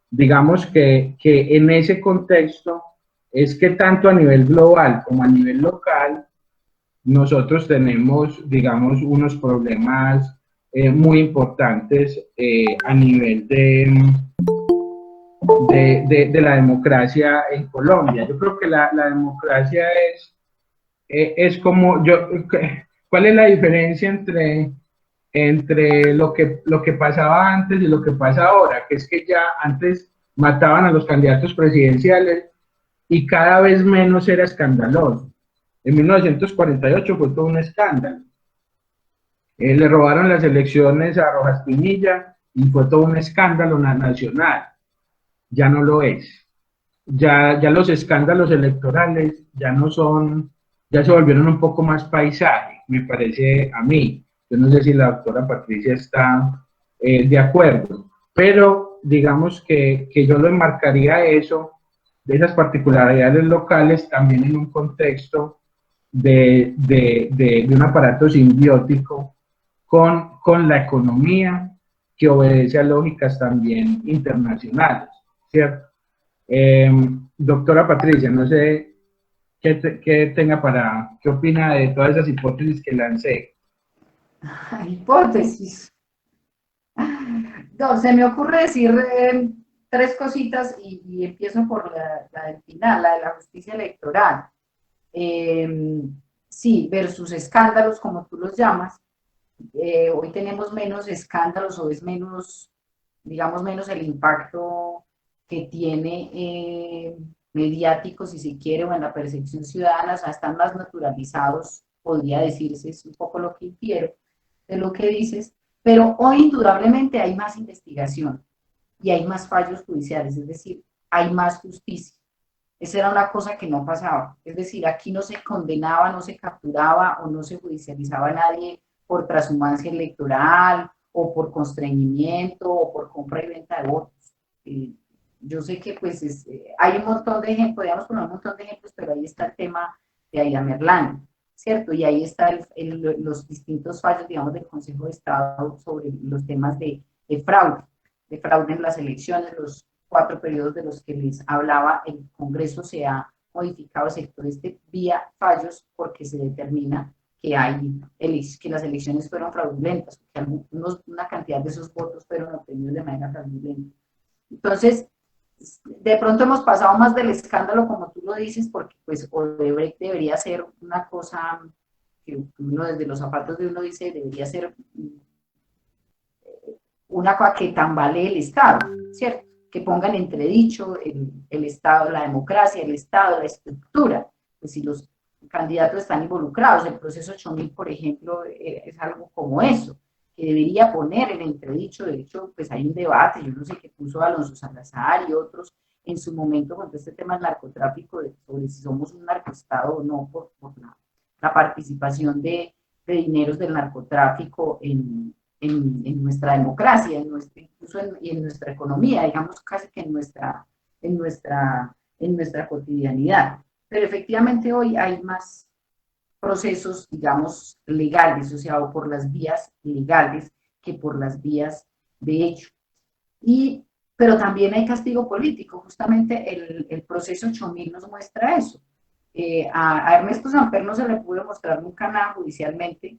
digamos que en ese contexto es que tanto a nivel global como a nivel local, nosotros tenemos, digamos, unos problemas muy importantes a nivel de la democracia en Colombia. Yo creo que la democracia es como, ¿cuál es la diferencia entre lo que pasaba antes y lo que pasa ahora? Que es que ya antes mataban a los candidatos presidenciales y cada vez menos era escandaloso. En 1948 fue todo un escándalo. Le robaron las elecciones a Rojas Pinilla y fue todo un escándalo nacional. Ya no lo es. Ya los escándalos electorales ya se volvieron un poco más paisaje, me parece a mí. Yo no sé si la doctora Patricia está de acuerdo, pero digamos que yo lo enmarcaría eso, de esas particularidades locales, también en un contexto de un aparato simbiótico con la economía, que obedece a lógicas también internacionales, ¿cierto? Doctora Patricia, no sé qué opina de todas esas hipótesis que lancé. Hipótesis. No, se me ocurre decir tres cositas y empiezo por la del final, la de la justicia electoral. Sí, versus escándalos, como tú los llamas. Hoy tenemos menos escándalos, o es menos, digamos, menos el impacto que tiene mediático, si se quiere, o en la percepción ciudadana. O sea, están más naturalizados, podría decirse, es un poco lo que infiero de lo que dices, pero hoy indudablemente hay más investigación. y hay más fallos judiciales, es decir, hay más justicia. Esa era una cosa que no pasaba, es decir, aquí no se condenaba, no se capturaba o no se judicializaba a nadie por trashumancia electoral o por constreñimiento o por compra y venta de votos. Yo sé que pues hay un montón de ejemplos, podríamos poner un montón de ejemplos, pero ahí está el tema de Aida Merlán, ¿cierto? Y ahí están los distintos fallos, digamos, del Consejo de Estado sobre los temas de fraude en las elecciones, los 4 periodos de los que les hablaba, el Congreso se ha modificado excepto vía fallos porque se determina que que las elecciones fueron fraudulentas, que una cantidad de esos votos fueron obtenidos de manera fraudulenta. Entonces, de pronto hemos pasado más del escándalo, como tú lo dices, porque pues Odebrecht debería ser una cosa que uno desde los zapatos de uno dice, debería ser una cosa que tambalee el Estado, ¿cierto? Que ponga en entredicho el Estado, la democracia, el Estado, la estructura. Pues si los candidatos están involucrados, el proceso 8000, por ejemplo, es algo como eso, que debería poner en entredicho. De hecho, pues hay un debate, yo no sé, qué puso Alonso Salazar y otros en su momento con este tema del narcotráfico, sobre si somos un narcoestado o no, por la participación de dineros del narcotráfico en nuestra democracia, incluso en nuestra economía, digamos casi que en nuestra cotidianidad. Pero efectivamente hoy hay más procesos, digamos, legales, o sea, o por las vías legales que por las vías de hecho. Pero también hay castigo político, justamente el proceso 8000 nos muestra eso. A Ernesto Samper no se le pudo mostrar nunca nada judicialmente,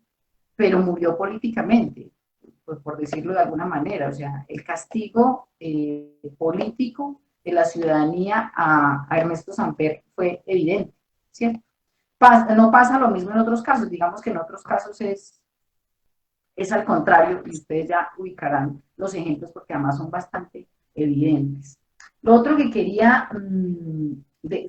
pero murió políticamente, pues por decirlo de alguna manera. O sea, el castigo político de la ciudadanía a Ernesto Samper fue evidente, ¿cierto? No pasa lo mismo en otros casos, digamos que en otros casos es al contrario, y ustedes ya ubicarán los ejemplos porque además son bastante evidentes. Lo otro que quería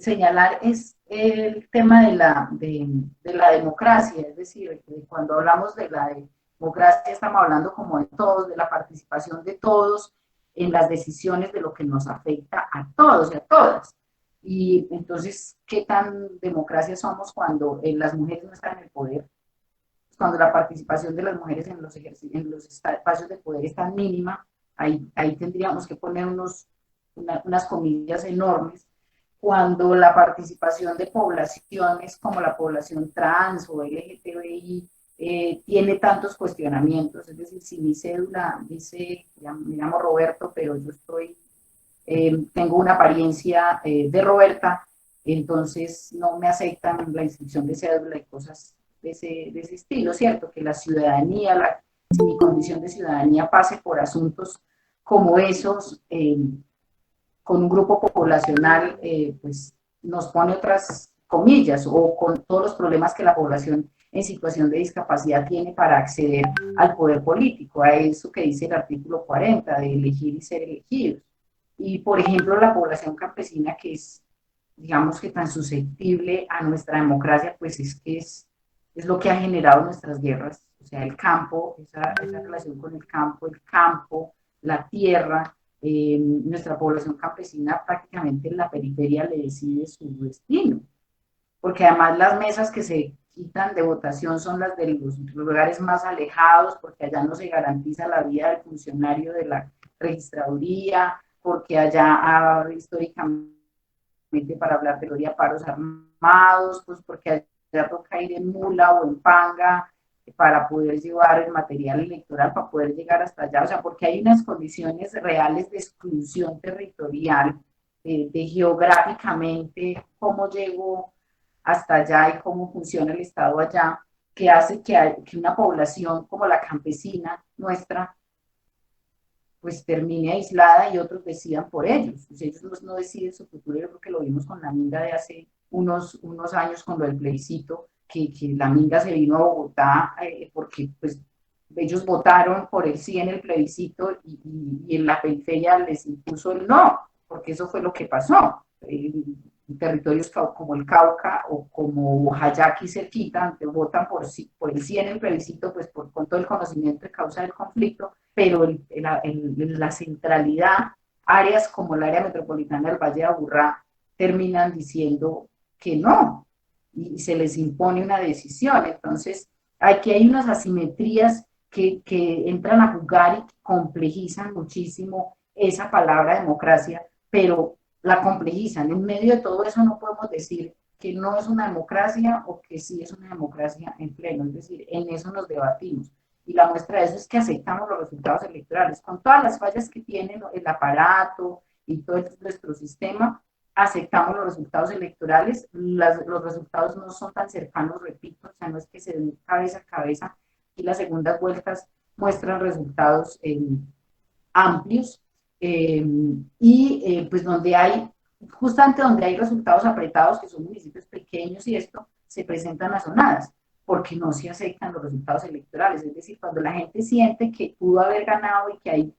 señalar es el tema de la democracia, es decir, cuando hablamos de la democracia estamos hablando como de todos, de la participación de todos en las decisiones de lo que nos afecta a todos y a todas. Y entonces, ¿qué tan democracia somos cuando las mujeres no están en el poder? Cuando la participación de las mujeres en los espacios de poder es tan mínima, ahí tendríamos que poner unas comillas enormes. Cuando la participación de poblaciones como la población trans o LGTBI tiene tantos cuestionamientos, es decir, si mi cédula dice, me llamo Roberto, pero yo tengo una apariencia de Roberta, entonces no me aceptan la inscripción de cédula y cosas de ese estilo, ¿cierto? Que la ciudadanía, si mi condición de ciudadanía pase por asuntos como esos, con un grupo poblacional, pues nos pone otras comillas, o con todos los problemas que la población en situación de discapacidad tiene para acceder al poder político, a eso que dice el artículo 40, de elegir y ser elegidos. Y, por ejemplo, la población campesina, que es, digamos que tan susceptible a nuestra democracia, pues es lo que ha generado nuestras guerras, o sea, el campo, esa relación con el campo, la tierra. Nuestra población campesina prácticamente en la periferia le decide su destino, porque además las mesas que se quitan de votación son las de los lugares más alejados, porque allá no se garantiza la vida del funcionario de la registraduría, porque allá históricamente, para hablar de gloria, paros armados, pues porque allá toca ir en mula o en panga para poder llevar el material electoral, para poder llegar hasta allá, o sea, porque hay unas condiciones reales de exclusión territorial, de geográficamente cómo llego hasta allá y cómo funciona el Estado allá, que hace que una población como la campesina nuestra, pues termine aislada y otros decidan por ellos. Pues ellos no deciden su futuro. Yo creo que lo vimos con la Minga de hace unos años con lo del plebiscito, que la Minga se vino a Bogotá porque pues ellos votaron por el sí en el plebiscito y en la periferia les impuso el no, porque eso fue lo que pasó. Territorios como el Cauca o como Hayaki cerquita, votan por el sí en el plebiscito, pues con todo el conocimiento de causa del conflicto, pero la centralidad áreas como el área metropolitana del Valle de Aburrá terminan diciendo que no, y se les impone una decisión. Entonces, aquí hay unas asimetrías que entran a jugar y complejizan muchísimo esa palabra democracia, pero la complejizan. En medio de todo eso no podemos decir que no es una democracia o que sí es una democracia en pleno, es decir, en eso nos debatimos. Y la muestra de eso es que aceptamos los resultados electorales, con todas las fallas que tiene el aparato y todo nuestro sistema, aceptamos los resultados electorales, los resultados no son tan cercanos, repito, o sea, no es que se den cabeza a cabeza, y las segundas vueltas muestran resultados amplios, pues donde hay, justamente donde hay resultados apretados, que son municipios pequeños y esto, se presentan azonadas, porque no se aceptan los resultados electorales, es decir, cuando la gente siente que pudo haber ganado y que hay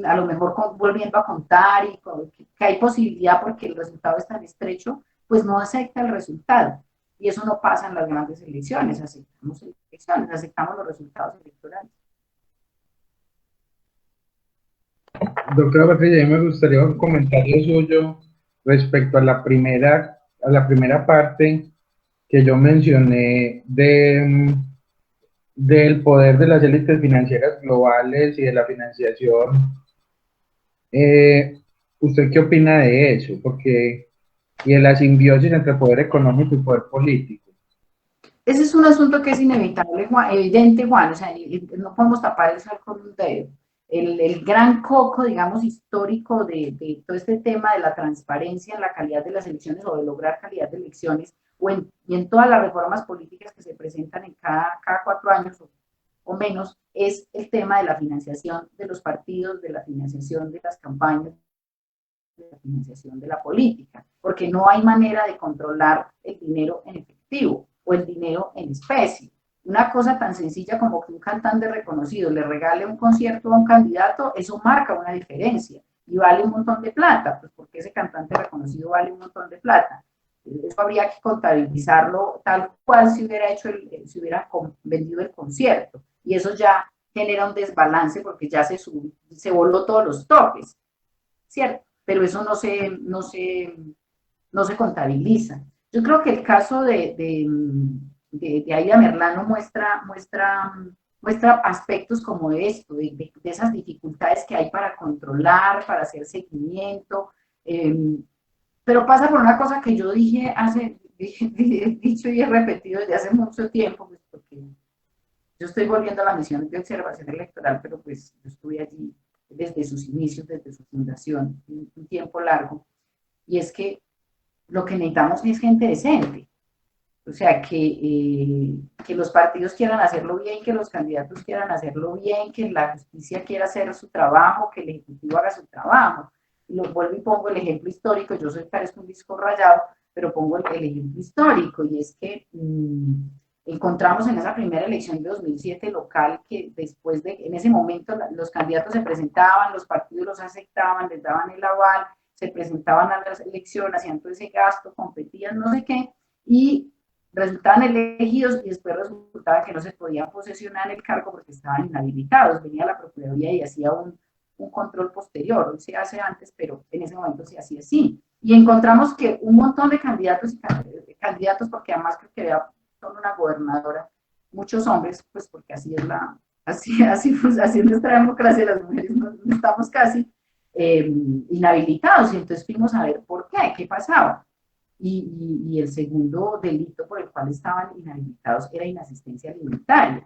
a lo mejor volviendo a contar y que hay posibilidad porque el resultado es tan estrecho, pues no acepta el resultado. Y eso no pasa en las grandes elecciones, aceptamos los resultados electorales. Doctora Patricia, a mí me gustaría un comentario suyo respecto a la primera parte que yo mencioné del poder de las élites financieras globales y de la financiación. ¿Usted qué opina de eso? Y de la simbiosis entre poder económico y poder político. Ese es un asunto que es inevitable, evidente, Juan, o sea, no podemos tapar el sol con un dedo. El gran coco, digamos, histórico de todo este tema de la transparencia en la calidad de las elecciones o de lograr calidad de elecciones y en todas las reformas políticas que se presentan en cada 4 años o menos, es el tema de la financiación de los partidos, de la financiación de las campañas, de la financiación de la política, porque no hay manera de controlar el dinero en efectivo o el dinero en especie. Una cosa tan sencilla como que un cantante reconocido le regale un concierto a un candidato, eso marca una diferencia y vale un montón de plata, pues porque ese cantante reconocido vale un montón de plata. Eso habría que contabilizarlo tal cual si hubiera vendido el concierto, y eso ya genera un desbalance porque ya se voló todos los topes, ¿cierto? Pero eso no se contabiliza. Yo creo que el caso de Aida Merlano muestra aspectos como esto, de esas dificultades que hay para controlar, para hacer seguimiento, pero pasa por una cosa que yo he dicho y he repetido desde hace mucho tiempo, pues porque yo estoy volviendo a la misión de observación electoral, pero pues yo estuve allí desde sus inicios, desde su fundación, un tiempo largo, y es que lo que necesitamos es gente decente. O sea, que los partidos quieran hacerlo bien, que los candidatos quieran hacerlo bien, que la justicia quiera hacer su trabajo, que el Ejecutivo haga su trabajo. Y lo vuelvo y pongo el ejemplo histórico, yo soy parezco un disco rayado, pero pongo el ejemplo histórico, y es que encontramos en esa primera elección de 2007 local que en ese momento los candidatos se presentaban, los partidos los aceptaban, les daban el aval, se presentaban a las elecciones, hacían todo ese gasto, competían, no sé qué, y resultaban elegidos y después resultaba que no se podían posesionar en el cargo porque estaban inhabilitados. Venía la Procuraduría y hacía un control posterior. Hoy se hace antes, pero en ese momento se hacía así. Y encontramos que un montón de candidatos, porque además creo que había solo una gobernadora, muchos hombres, pues porque así es nuestra democracia, las mujeres no estamos casi inhabilitados. Y entonces fuimos a ver por qué pasaba. Y el segundo delito por el cual estaban inhabilitados era inasistencia alimentaria.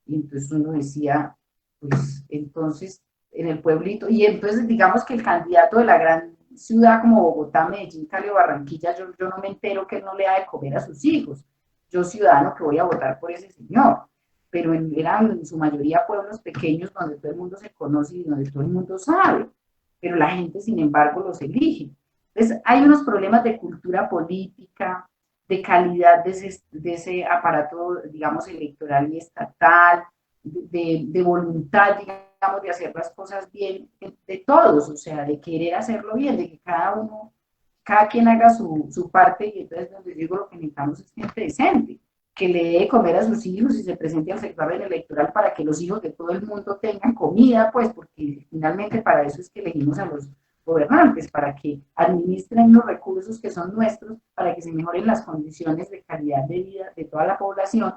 Y entonces uno decía, pues entonces en el pueblito, y entonces digamos que el candidato de la gran ciudad como Bogotá, Medellín, Cali o Barranquilla, yo no me entero que él no le da de comer a sus hijos. Yo ciudadano que voy a votar por ese señor, pero eran en su mayoría pueblos pequeños donde todo el mundo se conoce y donde todo el mundo sabe, pero la gente sin embargo los elige. Entonces, hay unos problemas de cultura política, de calidad de ese aparato, digamos, electoral y estatal, de voluntad, digamos, de hacer las cosas bien, de todos, o sea, de querer hacerlo bien, de que cada quien haga su parte, y entonces donde digo lo que necesitamos es gente decente, que le dé de comer a sus hijos y se presente al certamen electoral para que los hijos de todo el mundo tengan comida, pues, porque finalmente para eso es que elegimos a los gobernantes, para que administren los recursos que son nuestros, para que se mejoren las condiciones de calidad de vida de toda la población,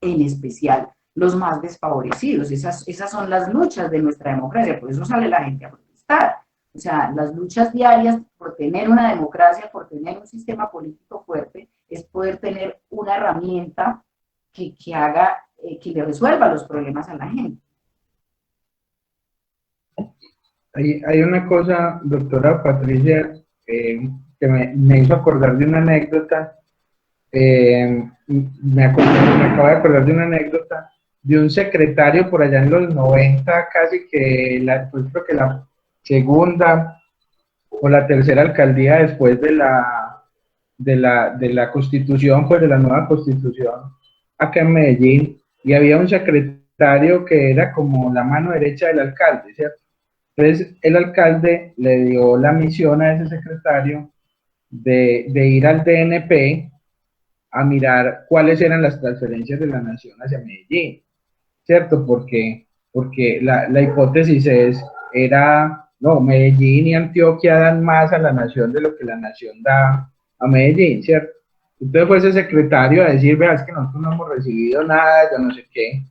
en especial los más desfavorecidos. Esas son las luchas de nuestra democracia, por eso sale la gente a protestar. O sea, las luchas diarias por tener una democracia, por tener un sistema político fuerte, es poder tener una herramienta que haga, que le resuelva los problemas a la gente. Hay una cosa, doctora Patricia, que me hizo acordar de una anécdota. Me acabo de acordar de una anécdota de un secretario por allá en los 90, casi que pues creo que la segunda o la tercera alcaldía después de la constitución, pues de la nueva constitución, acá en Medellín, y había un secretario que era como la mano derecha del alcalde, ¿cierto? Entonces el alcalde le dio la misión a ese secretario de ir al DNP a mirar cuáles eran las transferencias de la nación hacia Medellín, ¿cierto? Porque la hipótesis era, no, Medellín y Antioquia dan más a la nación de lo que la nación da a Medellín, ¿cierto? Entonces fue ese secretario a decir, vea, es que nosotros no hemos recibido nada, yo no sé qué.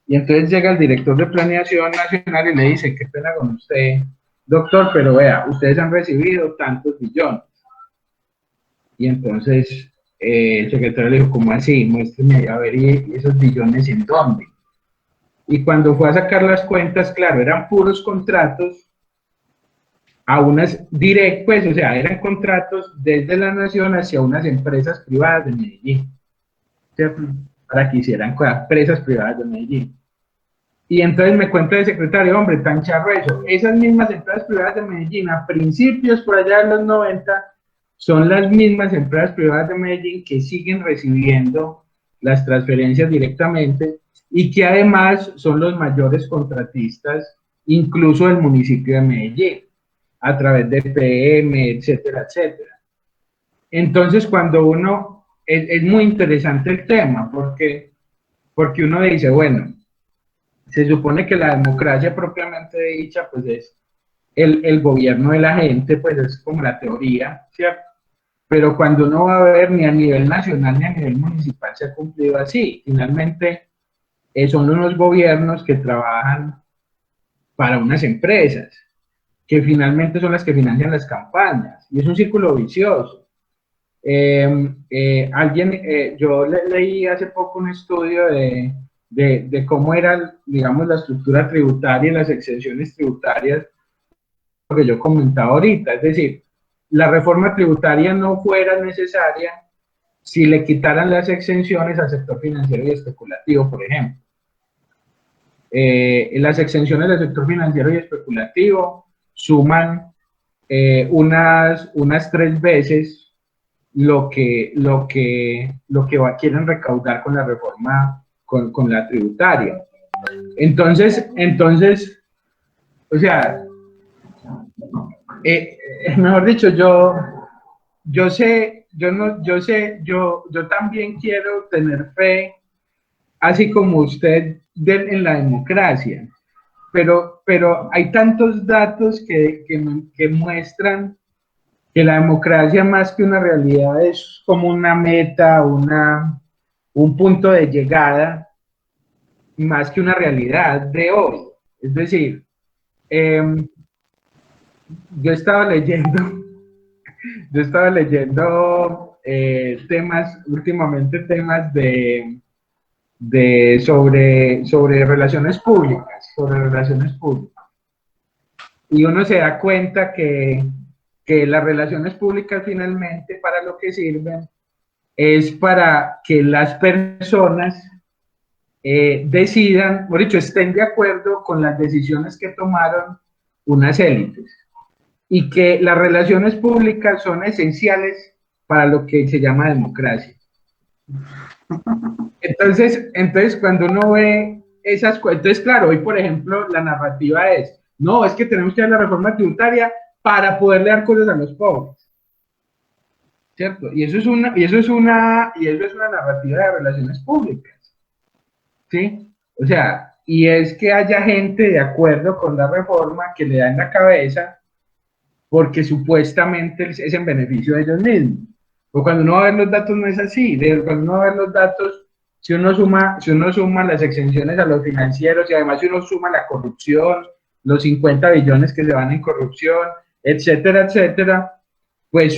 Y entonces llega el director de Planeación Nacional y le dice, qué pena con usted, doctor, pero vea, ustedes han recibido tantos billones. Y entonces el secretario le dijo, ¿cómo así? Muéstrame, a ver, ¿y esos billones en dónde? Y cuando fue a sacar las cuentas, claro, eran puros contratos a unas pues, o sea, eran contratos desde la nación hacia unas empresas privadas de Medellín, ¿cierto? Para que hicieran empresas privadas de Medellín. Y entonces me cuenta el secretario, hombre, tan charro eso, esas mismas empresas privadas de Medellín, a principios por allá de los 90, son las mismas empresas privadas de Medellín que siguen recibiendo las transferencias directamente y que además son los mayores contratistas, incluso del municipio de Medellín, a través de PM, etcétera, etcétera. Entonces, cuando uno, es muy interesante el tema, porque uno dice, bueno, se supone que la democracia propiamente dicha, pues es el gobierno de la gente, pues es como la teoría, ¿cierto? Pero cuando uno va a ver, ni a nivel nacional ni a nivel municipal se ha cumplido así. Finalmente, son unos gobiernos que trabajan para unas empresas, que finalmente son las que financian las campañas, y es un círculo vicioso. Yo leí hace poco un estudio de cómo era, digamos, la estructura tributaria y las exenciones tributarias, lo que yo comentaba ahorita, es decir, la reforma tributaria no fuera necesaria si le quitaran las exenciones al sector financiero y especulativo, por ejemplo. Las exenciones del sector financiero y especulativo suman unas 3 veces lo que quieren recaudar con la reforma, con la tributaria. Entonces, o sea, mejor dicho, yo también quiero tener fe, así como usted, en la democracia, pero hay tantos datos que muestran que la democracia, más que una realidad, es como una meta, un punto de llegada, más que una realidad de hoy. Es decir, yo estaba leyendo últimamente temas sobre relaciones públicas, y uno se da cuenta que las relaciones públicas finalmente para lo que sirven es para que las personas decidan, por dicho, estén de acuerdo con las decisiones que tomaron unas élites, y que las relaciones públicas son esenciales para lo que se llama democracia. Entonces cuando uno ve esas cosas, entonces claro, hoy por ejemplo la narrativa es, no, es que tenemos que hacer la reforma tributaria para poderle dar cosas a los pobres. ¿cierto? Y eso es una narrativa de relaciones públicas, ¿sí? O sea, y es que haya gente de acuerdo con la reforma que le da en la cabeza porque supuestamente es en beneficio de ellos mismos. O cuando uno va a ver los datos no es así. Cuando uno va a ver los datos, si uno suma las exenciones a los financieros y además si uno suma la corrupción, los 50 billones que se van en corrupción, etcétera, etcétera, pues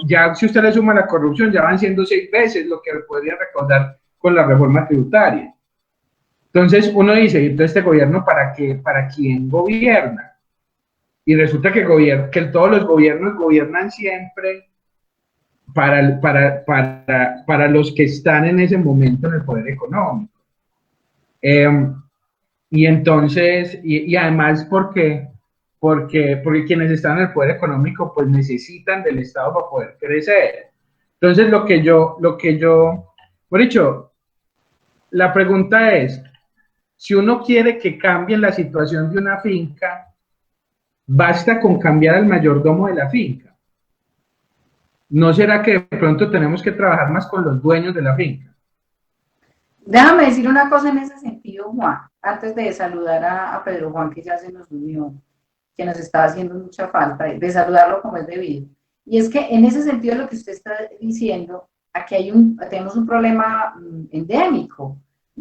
ya si usted le suma la corrupción, ya van siendo 6 veces lo que podría recaudar con la reforma tributaria. Entonces uno dice, ¿y entonces este gobierno para qué, para quién gobierna? Y resulta que todos los gobiernos gobiernan siempre para los que están en ese momento en el poder económico. Y entonces, y además porque quienes están en el poder económico pues necesitan del Estado para poder crecer. Entonces por dicho, la pregunta es, si uno quiere que cambie la situación de una finca, basta con cambiar al mayordomo de la finca. ¿No será que de pronto tenemos que trabajar más con los dueños de la finca? Déjame decir una cosa en ese sentido, Juan, antes de saludar a Pedro Juan, que ya se nos unió, que nos está haciendo mucha falta, de saludarlo como es debido. Y es que en ese sentido lo que usted está diciendo, aquí tenemos un problema endémico,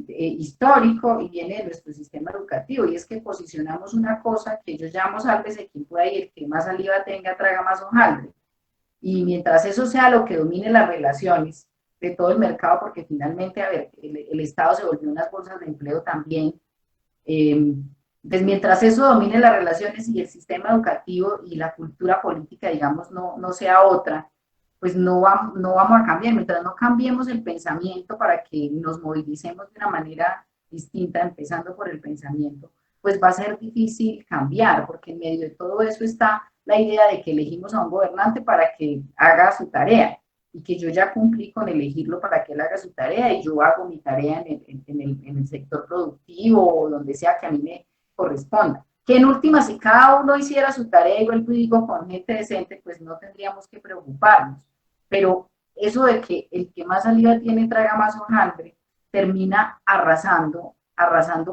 histórico, y viene de nuestro sistema educativo, y es que posicionamos una cosa que yo llamo sálvese quien pueda y el que más saliva tenga traga más hojaldre. Y mientras eso sea lo que domine las relaciones de todo el mercado, porque finalmente, a ver, el Estado se volvió unas bolsas de empleo también, pues mientras eso domine las relaciones y el sistema educativo y la cultura política, digamos, no sea otra, pues no vamos a cambiar. Mientras no cambiemos el pensamiento para que nos movilicemos de una manera distinta, empezando por el pensamiento, pues va a ser difícil cambiar, porque en medio de todo eso está la idea de que elegimos a un gobernante para que haga su tarea y que yo ya cumplí con elegirlo para que él haga su tarea y yo hago mi tarea en el sector productivo o donde sea que a mí me corresponda. Que en última, si cada uno hiciera su tarea, igual digo, con gente decente, pues no tendríamos que preocuparnos. Pero eso de que el que más saliva tiene traga más hojaldre, termina arrasando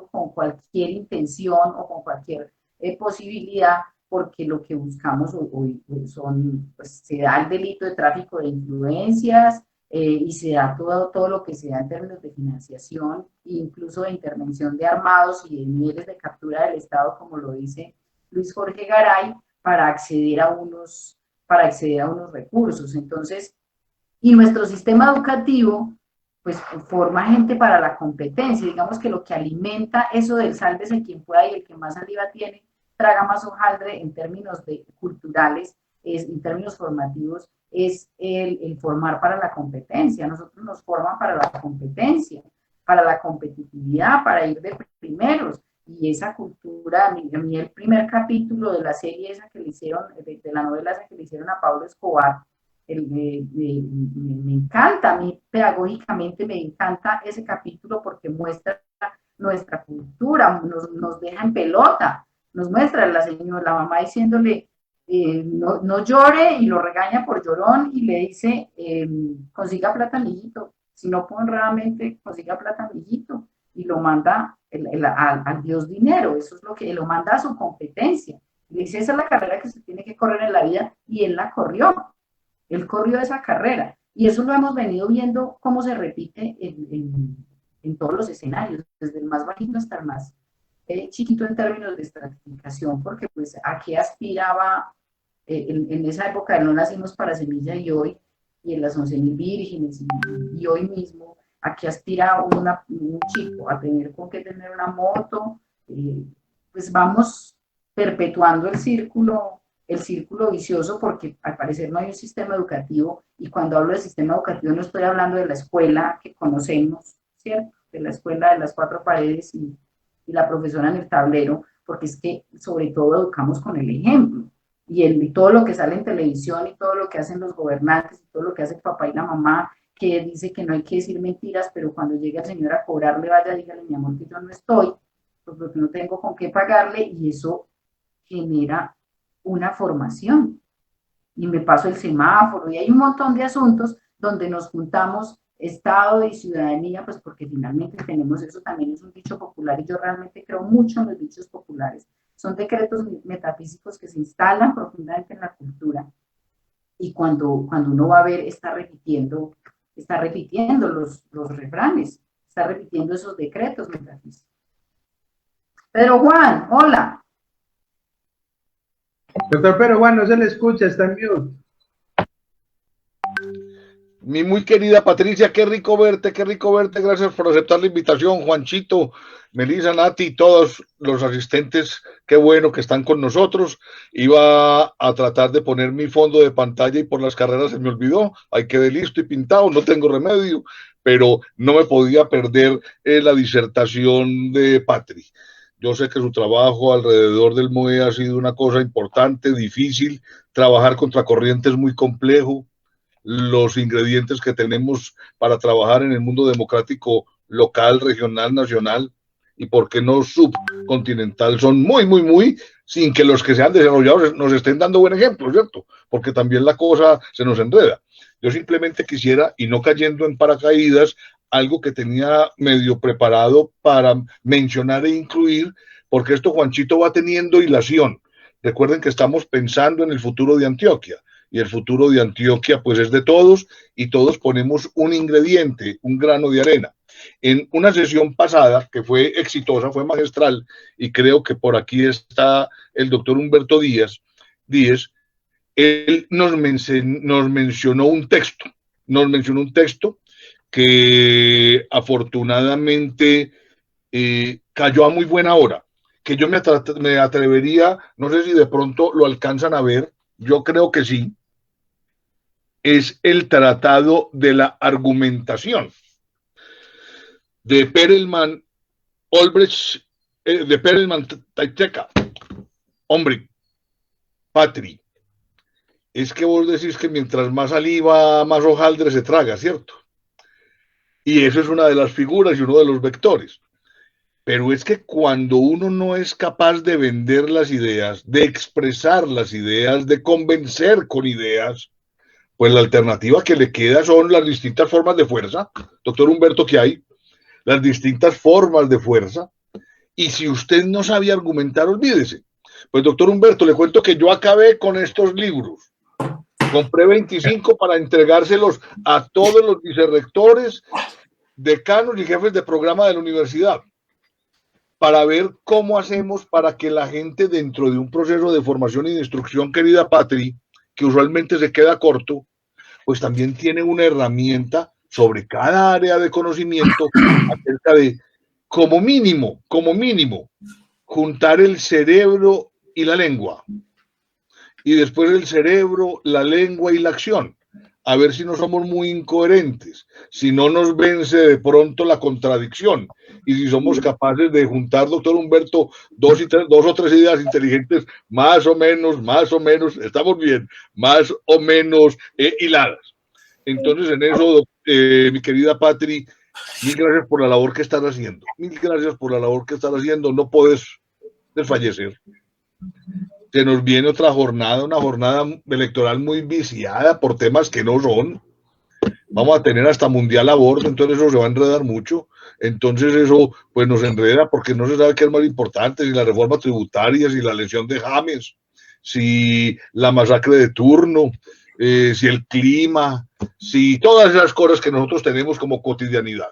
con cualquier intención o con cualquier posibilidad, porque lo que buscamos hoy pues se da el delito de tráfico de influencias, y se da todo lo que se da en términos de financiación, incluso de intervención de armados y de niveles de captura del Estado, como lo dice Luis Jorge Garay, para acceder a unos recursos. Entonces, y nuestro sistema educativo, pues forma gente para la competencia. Digamos que lo que alimenta eso del sálvese quien pueda y el que más saliva tiene, traga más hojaldre en términos culturales, en términos formativos, es el formar para la competencia. Nosotros nos forman para la competencia, para la competitividad, para ir de primeros. Y esa cultura, a mí el primer capítulo de la serie esa que le hicieron, de la novela esa que le hicieron a Pablo Escobar, me encanta, a mí pedagógicamente me encanta ese capítulo porque muestra nuestra cultura, nos deja en pelota, nos muestra la mamá diciéndole, no llore, y lo regaña por llorón y le dice, consiga plata, mijito, si no puedo honradamente, consiga plata, mijito, y lo manda al Dios dinero. Eso es lo que lo manda a su competencia. Le dice, esa es la carrera que se tiene que correr en la vida, y él la corrió. Él corrió esa carrera. Y eso lo hemos venido viendo cómo se repite en todos los escenarios, desde el más bajito hasta el más chiquito en términos de estratificación, porque pues a qué aspiraba en esa época de No Nacimos para Semilla y hoy, y en las 11.000 vírgenes y hoy mismo, a qué aspira un chico, a tener con qué tener una moto. Pues vamos perpetuando el círculo vicioso, porque al parecer no hay un sistema educativo, y cuando hablo de sistema educativo no estoy hablando de la escuela que conocemos, ¿cierto? De la escuela de las cuatro paredes y la profesora en el tablero, porque es que sobre todo educamos con el ejemplo, y todo lo que sale en televisión y todo lo que hacen los gobernantes y todo lo que hace el papá y la mamá, que dice que no hay que decir mentiras, pero cuando llega el señor a cobrarle, vaya, dígale, mi amor, que yo no estoy, pues porque no tengo con qué pagarle, y eso genera una formación. y me paso el semáforo, y hay un montón de asuntos donde nos juntamos Estado y ciudadanía, pues porque finalmente tenemos eso, también es un dicho popular, y yo realmente creo mucho en los dichos populares. Son decretos metafísicos que se instalan profundamente en la cultura, y cuando uno va a ver, está repitiendo los refranes, está repitiendo esos decretos metafísicos. Pedro Juan, hola. Doctor Pedro Juan, no se le escucha, está en mute. Mi muy querida Patricia, qué rico verte, gracias por aceptar la invitación, Juanchito, Melissa, Nati y todos los asistentes, qué bueno que están con nosotros. Iba a tratar de poner mi fondo de pantalla y por las carreras se me olvidó, ahí quedé listo y pintado, no tengo remedio, pero no me podía perder la disertación de Patri. Yo sé que su trabajo alrededor del MOE ha sido una cosa importante, difícil, trabajar contra corriente es muy complejo. Los ingredientes que tenemos para trabajar en el mundo democrático local, regional, nacional y por qué no subcontinental son muy, sin que los que se han desarrollado nos estén dando buen ejemplo, ¿cierto? Porque también la cosa se nos enreda. Yo simplemente quisiera, y no cayendo en paracaídas, algo que tenía medio preparado para mencionar e incluir, porque esto, Juanchito, va teniendo hilación. Recuerden que estamos pensando en el futuro de Antioquia. Y el futuro de Antioquia pues es de todos y todos ponemos un ingrediente, un grano de arena. En una sesión pasada que fue exitosa, fue magistral, y creo que por aquí está el doctor Humberto Díez, él nos mencionó un texto que afortunadamente cayó a muy buena hora, que yo me atrevería, no sé si de pronto lo alcanzan a ver, yo creo que sí, es el Tratado de la Argumentación de Perelman Olbrecht, de Perelman Taiteca. Hombre, Patri, es que vos decís que mientras más saliva, más hojaldre se traga, ¿cierto? Y eso es una de las figuras y uno de los vectores. Pero es que cuando uno no es capaz de vender las ideas, de expresar las ideas, de convencer con ideas, pues la alternativa que le queda son las distintas formas de fuerza, doctor Humberto, que hay, las distintas formas de fuerza, y si usted no sabe argumentar, olvídese. Pues doctor Humberto, le cuento que yo acabé con estos libros, compré 25 para entregárselos a todos los vicerrectores, decanos y jefes de programa de la universidad, para ver cómo hacemos para que la gente dentro de un proceso de formación y de instrucción, querida Patri, que usualmente se queda corto, pues también tiene una herramienta sobre cada área de conocimiento acerca de, como mínimo, juntar el cerebro y la lengua. Y después el cerebro, la lengua y la acción. A ver si no somos muy incoherentes, si no nos vence de pronto la contradicción. Y si somos capaces de juntar, doctor Humberto, dos o tres ideas inteligentes, más o menos, estamos bien, más o menos hiladas. Entonces, en eso, mi querida Patri, mil gracias por la labor que estás haciendo. No puedes desfallecer. Se nos viene otra jornada, una jornada electoral muy viciada por temas que no son. Vamos a tener hasta mundial aborto, entonces eso se va a enredar mucho. Entonces eso pues nos enreda porque no se sabe qué es más importante, si la reforma tributaria, si la elección de James, si la masacre de turno, si el clima, si todas esas cosas que nosotros tenemos como cotidianidad.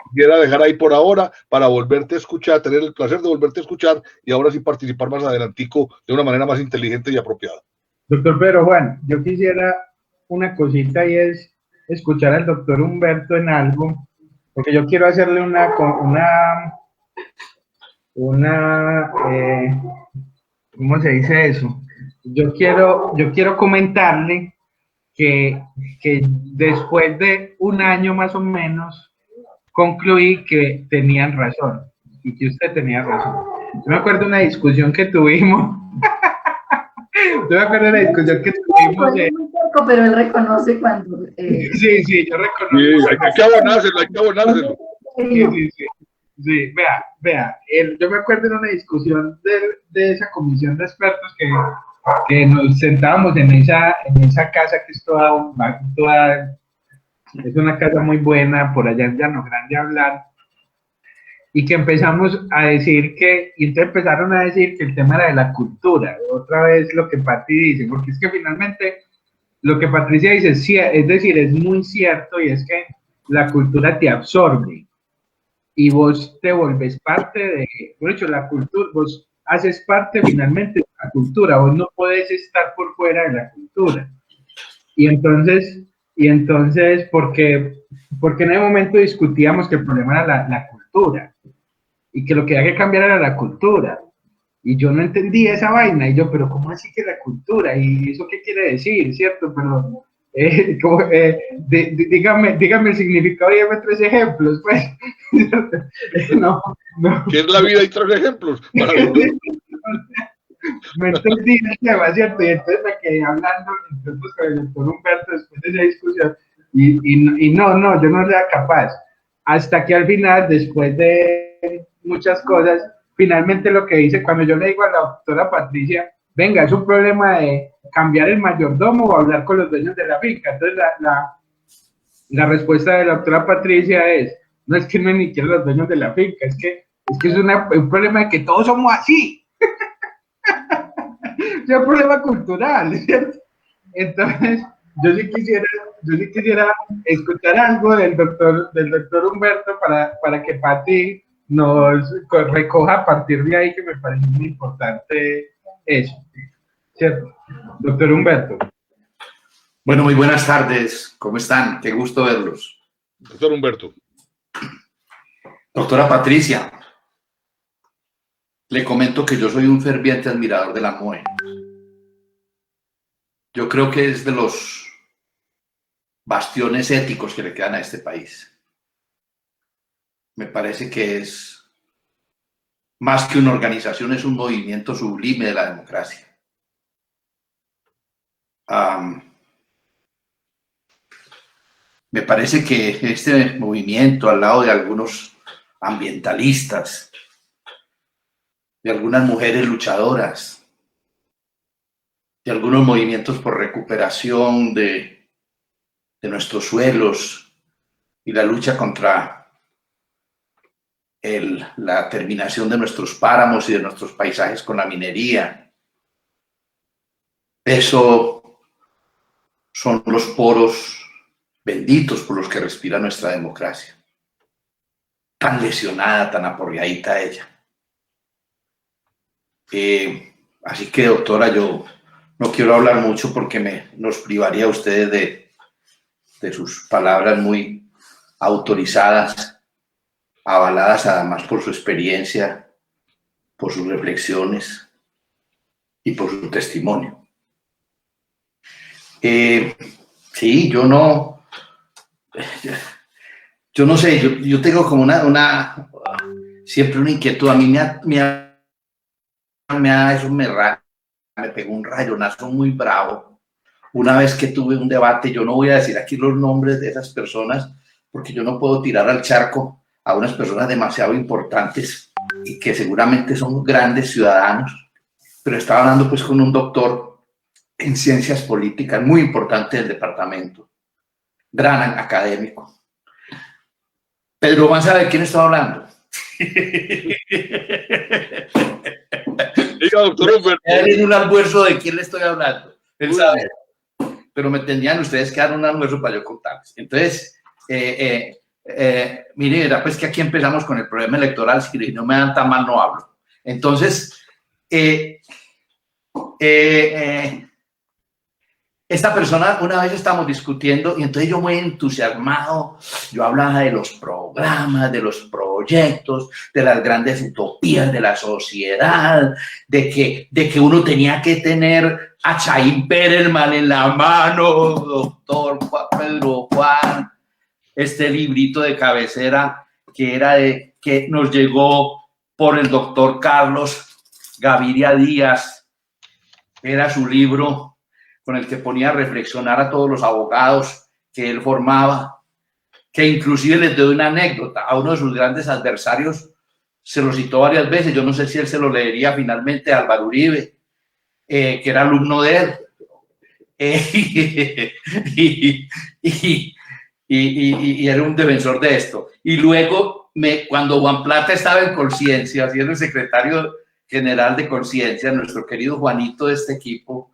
Quisiera dejar ahí por ahora para volverte a escuchar, tener el placer de volverte a escuchar y ahora sí participar más adelantico de una manera más inteligente y apropiada. Doctor Pedro Juan, yo quisiera una cosita y es escuchar al doctor Humberto en algo, porque yo quiero hacerle ¿cómo se dice eso? Yo quiero comentarle que después de un año más o menos concluí que tenían razón y que usted tenía razón. Yo me acuerdo de una discusión que tuvimos. Pero él reconoce cuando... Sí, yo reconozco. Sí, hay que abonárselo. Sí, vea, yo me acuerdo de una discusión de esa comisión de expertos que nos sentábamos en esa casa que es es una casa muy buena por allá en Llano Grande a hablar, y que empezamos a decir y entonces empezaron a decir que el tema era de la cultura, otra vez lo que Pati dice, porque es que finalmente lo que Patricia dice es decir, es muy cierto, y es que la cultura te absorbe, y vos te volvés parte por hecho, la cultura, vos haces parte finalmente de la cultura, vos no podés estar por fuera de la cultura. Y entonces porque en ese momento discutíamos que el problema era la cultura, y que lo que había que cambiar era la cultura. Y yo no entendía esa vaina, y yo, pero ¿cómo así que la cultura? ¿Y eso qué quiere decir, cierto? Pero, dígame el significado y dame 3 ejemplos, pues. No. ¿Qué es la vida y 3 ejemplos? Me entendí el tema, ¿cierto? Y entonces me quedé hablando entonces, con el doctor Humberto después de esa discusión, y no, yo no era capaz. Hasta que al final, después de muchas cosas, finalmente lo que dice, cuando yo le digo a la doctora Patricia, venga, es un problema de cambiar el mayordomo o hablar con los dueños de la finca. Entonces la respuesta de la doctora Patricia es, no es que no es ni siquiera los dueños de la finca, es que es un problema de que todos somos así. Es un problema cultural, ¿cierto? Entonces, yo sí quisiera escuchar algo del doctor Humberto para que Pati nos recoja a partir de ahí, que me parece muy importante eso, ¿cierto? Doctor Humberto. Bueno, muy buenas tardes, ¿cómo están? Qué gusto verlos. Doctor Humberto. Doctora Patricia, le comento que yo soy un ferviente admirador de la MOE. Yo creo que es de los bastiones éticos que le quedan a este país. Me parece que es más que una organización, es un movimiento sublime de la democracia. Me parece que este movimiento, al lado de algunos ambientalistas, de algunas mujeres luchadoras, de algunos movimientos por recuperación de nuestros suelos y la lucha contra la terminación de nuestros páramos y de nuestros paisajes con la minería. Eso son los poros benditos por los que respira nuestra democracia. Tan lesionada, tan aporreadita ella. Así que, doctora, yo no quiero hablar mucho porque nos privaría a ustedes de sus palabras muy autorizadas, avaladas además por su experiencia, por sus reflexiones y por su testimonio. Sí, yo no sé, yo tengo como siempre una inquietud. A mí eso me pegó un rayonazo muy bravo. Una vez que tuve un debate, yo no voy a decir aquí los nombres de esas personas, porque yo no puedo tirar al charco a unas personas demasiado importantes y que seguramente son grandes ciudadanos, pero estaba hablando pues con un doctor en ciencias políticas muy importante del departamento, gran académico. Pedro Juan sabe de quién estaba hablando. Diga, doctor Humberto. En un almuerzo de quién le estoy hablando. Él sabe. Pero me tendrían ustedes que dar un almuerzo para yo contarles. Entonces, mire, era pues que aquí empezamos con el problema electoral. Si no me dan tan mal, no hablo. Entonces, esta persona, una vez estábamos discutiendo y entonces yo muy entusiasmado, yo hablaba de los programas, de los proyectos, de las grandes utopías de la sociedad, de que uno tenía que tener a Chaim Perelman en la mano, doctor Pedro Juan, este librito de cabecera que nos llegó por el doctor Carlos Gaviria Díaz, era su libro con el que ponía a reflexionar a todos los abogados que él formaba, que inclusive les doy una anécdota, a uno de sus grandes adversarios se lo citó varias veces, yo no sé si él se lo leería finalmente a Álvaro Uribe, que era alumno de él. Y era un defensor de esto. Y luego, cuando Juan Plata estaba en Conciencia, siendo el secretario general de Conciencia, nuestro querido Juanito de este equipo,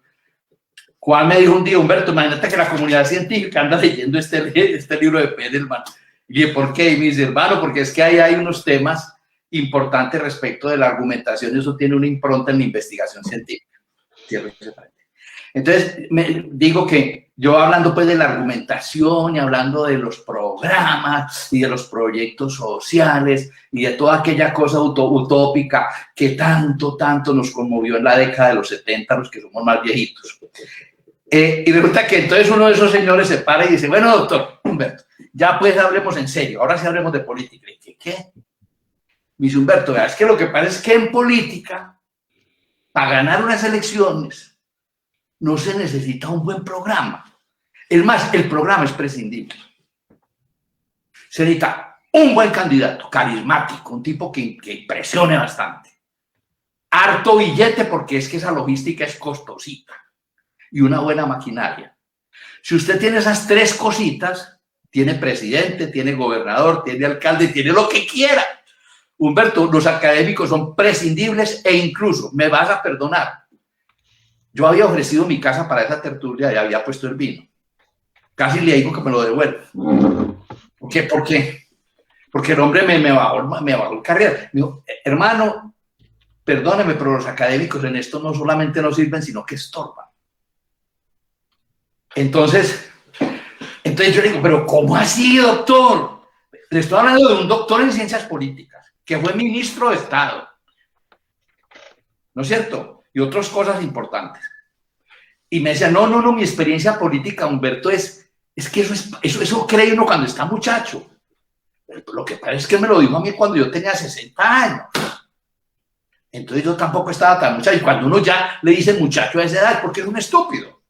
Juan me dijo un día: Humberto, imagínate que la comunidad científica anda leyendo este libro de Pedelman. Y dije: ¿por qué? Y me dice: hermano, porque es que ahí hay unos temas importantes respecto de la argumentación, y eso tiene una impronta en la investigación científica. Entonces, digo que yo, hablando pues de la argumentación y hablando de los programas y de los proyectos sociales y de toda aquella cosa utópica que tanto nos conmovió en la década de los 70, los que somos más viejitos. Y resulta que entonces uno de esos señores se para y dice: bueno, doctor Humberto, ya pues hablemos en serio, ahora sí hablemos de política. ¿Y qué? Me dice: Humberto, es que lo que pasa es que en política, para ganar unas elecciones, no se necesita un buen programa. Es más, el programa es prescindible. Se necesita un buen candidato, carismático, un tipo que impresione bastante. Harto billete, porque es que esa logística es costosita. Y una buena maquinaria. Si usted tiene esas tres cositas, tiene presidente, tiene gobernador, tiene alcalde, tiene lo que quiera. Humberto, los académicos son prescindibles e incluso, me vas a perdonar, yo había ofrecido mi casa para esa tertulia y había puesto el vino. Casi le digo que me lo devuelva. ¿Por qué? ¿Por qué? Porque el hombre me bajó el carril. Me dijo: hermano, perdóneme, pero los académicos en esto no solamente no sirven, sino que estorban. Entonces yo le digo: pero ¿cómo así, doctor? Le estoy hablando de un doctor en ciencias políticas, que fue ministro de Estado. ¿No es cierto? Y otras cosas importantes. Y me decía: no, mi experiencia política, Humberto, es que eso cree uno cuando está muchacho. Pero lo que pasa es que me lo dijo a mí cuando yo tenía 60 años. Entonces yo tampoco estaba tan muchacho. Y cuando uno ya le dice muchacho a esa edad, porque es un estúpido.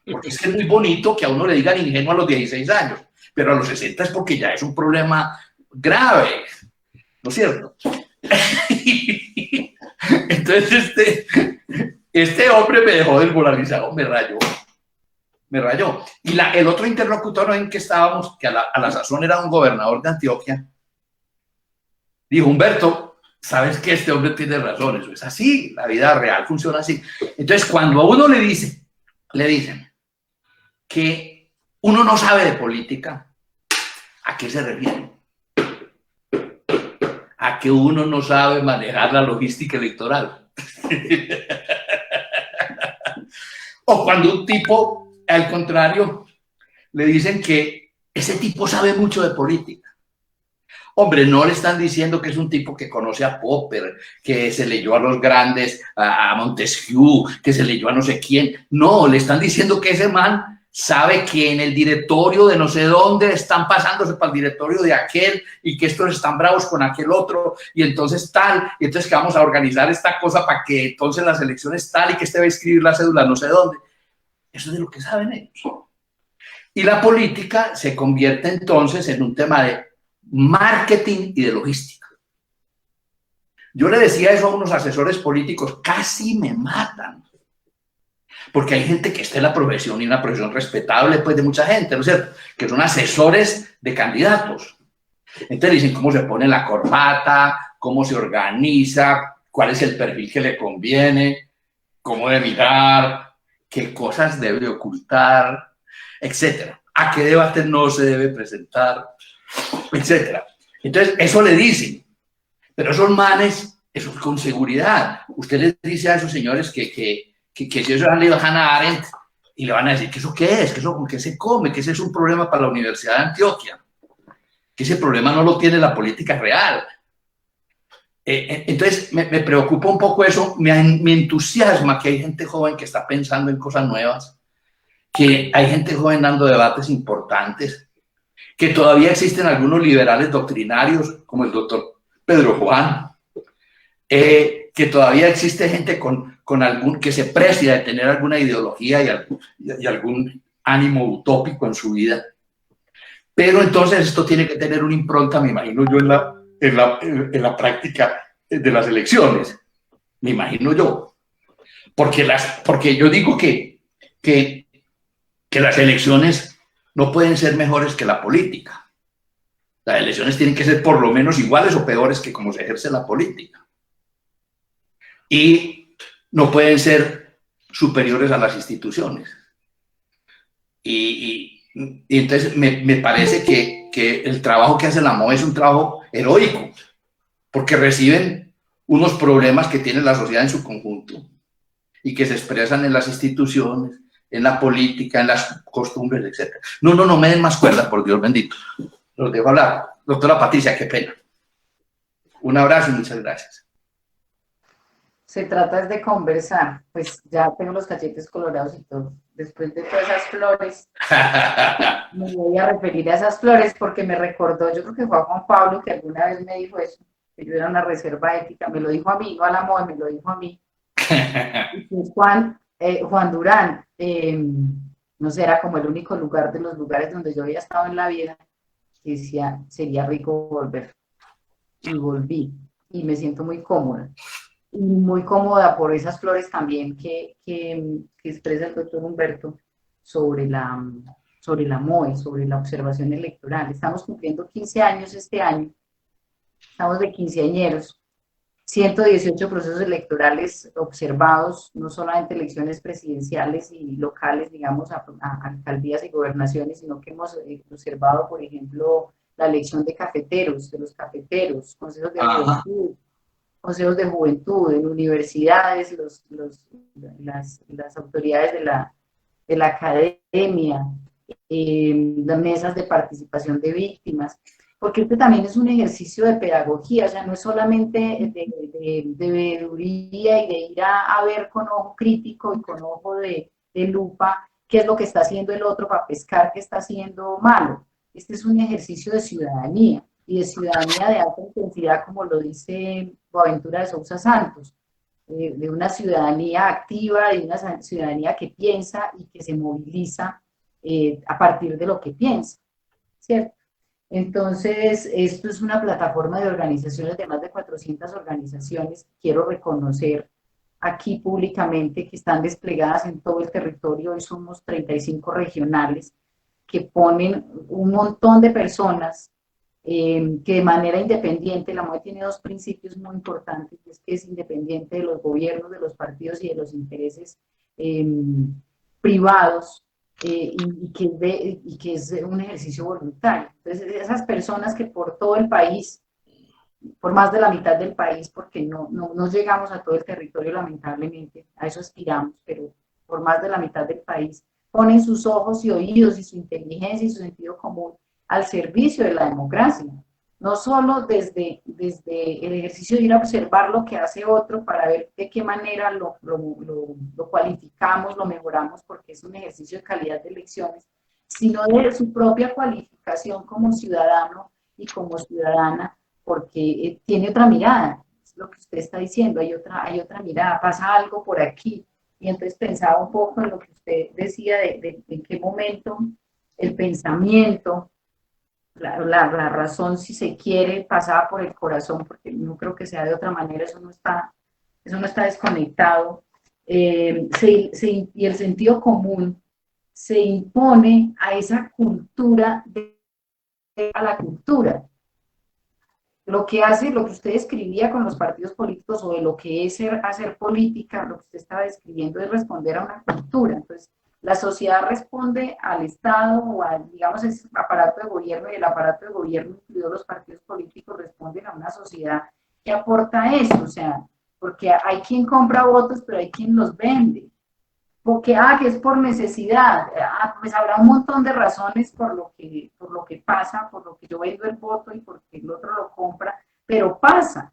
Porque es que es muy bonito que a uno le digan ingenuo a los 16 años. Pero a los 60 es porque ya es un problema grave. ¿No es cierto? Entonces este hombre me dejó desmoralizado, me rayó. Y el otro interlocutor en que estábamos, que a la sazón era un gobernador de Antioquia, dijo: Humberto, sabes que este hombre tiene razón, eso es así, la vida real funciona así. Entonces, cuando a uno le dicen que uno no sabe de política, ¿a qué se refiere? A que uno no sabe manejar la logística electoral. O cuando un tipo, al contrario, le dicen que ese tipo sabe mucho de política. Hombre, no le están diciendo que es un tipo que conoce a Popper, que se leyó a los grandes, a Montesquieu, que se leyó a no sé quién. No, le están diciendo que ese man sabe que en el directorio de no sé dónde están pasándose para el directorio de aquel y que estos están bravos con aquel otro y entonces tal, y entonces que vamos a organizar esta cosa para que entonces las elecciones tal y que este va a escribir la cédula no sé dónde. Eso es de lo que saben ellos. Y la política se convierte entonces en un tema de marketing y de logística. Yo le decía eso a unos asesores políticos, casi me matan. Porque hay gente que está en la profesión y una profesión respetable pues de mucha gente, ¿no es cierto? Que son asesores de candidatos. Entonces dicen cómo se pone la corbata, cómo se organiza, cuál es el perfil que le conviene, cómo debe mirar, qué cosas debe ocultar, etcétera. A qué debate no se debe presentar, etcétera. Entonces eso le dicen. Pero esos manes, eso es con seguridad. Usted les dice a esos señores que si ellos han leído a Hannah Arendt y le van a decir que eso qué es, que eso con qué se come, que ese es un problema para la Universidad de Antioquia, que ese problema no lo tiene la política real. Entonces me preocupa un poco eso, me entusiasma que hay gente joven que está pensando en cosas nuevas, que hay gente joven dando debates importantes, que todavía existen algunos liberales doctrinarios como el doctor Pedro Juan, que todavía existe gente que se precia de tener alguna ideología y algún ánimo utópico en su vida. Pero entonces esto tiene que tener una impronta, me imagino yo, en la práctica de las elecciones. Me imagino yo. porque yo digo que las elecciones no pueden ser mejores que la política. Las elecciones tienen que ser por lo menos iguales o peores que como se ejerce la política. Y no pueden ser superiores a las instituciones. Y entonces me parece que el trabajo que hace la MOE es un trabajo heroico, porque reciben unos problemas que tiene la sociedad en su conjunto y que se expresan en las instituciones, en la política, en las costumbres, etc. No me den más cuerda, por Dios bendito. Los dejo hablar. Doctora Patricia, qué pena. Un abrazo y muchas gracias. Se trata de conversar, pues ya tengo los cachetes colorados y todo. Después de todas esas flores, me voy a referir a esas flores porque me recordó, yo creo que fue a Juan Pablo que alguna vez me dijo eso, que yo era una reserva ética, me lo dijo a mí, no a la MOE, me lo dijo a mí. Y Juan Durán, no sé, era como el único lugar de los lugares donde yo había estado en la vida, que decía, sería rico volver. Y volví, y me siento muy cómoda. Y muy cómoda por esas flores también que expresa el doctor Humberto sobre la MOE, sobre la observación electoral. Estamos cumpliendo 15 años este año, estamos de quinceañeros, 118 procesos electorales observados, no solamente elecciones presidenciales y locales, digamos, a alcaldías y gobernaciones, sino que hemos observado, por ejemplo, la elección de cafeteros, de los cafeteros, consejos de juventud, en universidades, las autoridades de la academia, las mesas de participación de víctimas, porque este también es un ejercicio de pedagogía, o sea, no es solamente de veeduría y de ir a ver con ojo crítico y con ojo de lupa qué es lo que está haciendo el otro para pescar qué está haciendo malo. Este es un ejercicio de ciudadanía, y de ciudadanía de alta intensidad, como lo dice Boaventura de Sousa Santos, de una ciudadanía activa, de una ciudadanía que piensa y que se moviliza a partir de lo que piensa, ¿cierto? Entonces, esto es una plataforma de organizaciones, de más de 400 organizaciones, quiero reconocer aquí públicamente, que están desplegadas en todo el territorio. Hoy somos 35 regionales, que ponen un montón de personas que de manera independiente, la MOE tiene dos principios muy importantes, que es independiente de los gobiernos, de los partidos y de los intereses privados, y que es un ejercicio voluntario. Entonces, esas personas que por todo el país, por más de la mitad del país, porque no llegamos a todo el territorio lamentablemente, a eso aspiramos, pero por más de la mitad del país, ponen sus ojos y oídos y su inteligencia y su sentido común al servicio de la democracia, no solo desde el ejercicio de ir a observar lo que hace otro para ver de qué manera lo cualificamos, lo mejoramos, porque es un ejercicio de calidad de elecciones, sino de su propia cualificación como ciudadano y como ciudadana, porque tiene otra mirada, es lo que usted está diciendo, hay otra mirada, pasa algo por aquí. Y entonces pensaba un poco en lo que usted decía de en qué momento el pensamiento, la razón, si se quiere, pasaba por el corazón, porque no creo que sea de otra manera, eso no está desconectado, y el sentido común se impone a esa cultura, a la cultura. Lo que usted escribía con los partidos políticos, o de lo que es hacer política, lo que usted estaba describiendo es responder a una cultura. Entonces, la sociedad responde al Estado o al, digamos, ese aparato de gobierno, y el aparato de gobierno, incluidos los partidos políticos, responden a una sociedad que aporta eso, o sea, porque hay quien compra votos, pero hay quien los vende. Porque, que es por necesidad, pues habrá un montón de razones por lo que pasa, por lo que yo vendo el voto y porque el otro lo compra, pero pasa.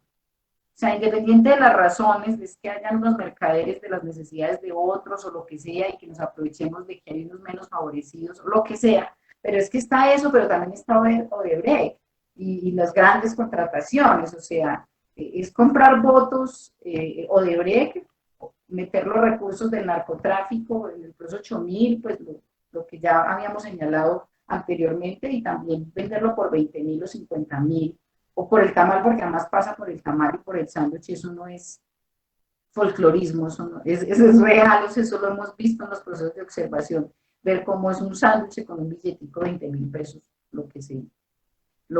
O sea, independiente de las razones, es que hayan unos mercaderes de las necesidades de otros o lo que sea, y que nos aprovechemos de que hay unos menos favorecidos o lo que sea, pero es que está eso, pero también está Odebrecht y las grandes contrataciones, o sea, es comprar votos, Odebrecht, meter los recursos del narcotráfico, los 8.000, pues lo que ya habíamos señalado anteriormente, y también venderlo por 20.000 o 50.000, o por el tamal, porque además pasa por el tamal y por el sándwich, y eso no es folclorismo, eso es real, eso lo hemos visto en los procesos de observación, ver cómo es un sándwich con un billetico de 20.000 pesos, lo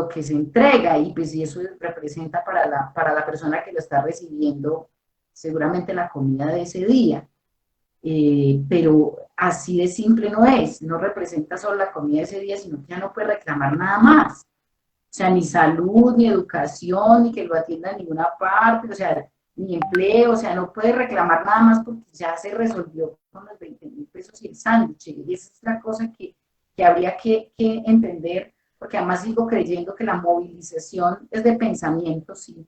que se entrega, y pues y eso representa para la persona que lo está recibiendo seguramente la comida de ese día. Pero así de simple no representa solo la comida de ese día, sino que ya no puede reclamar nada más. O sea, ni salud, ni educación, ni que lo atienda en ninguna parte, o sea, ni empleo, o sea, no puede reclamar nada más porque ya se resolvió con los 20.000 pesos y el sándwich. Y esa es la cosa que habría que entender, porque además sigo creyendo que la movilización es de pensamiento, sí.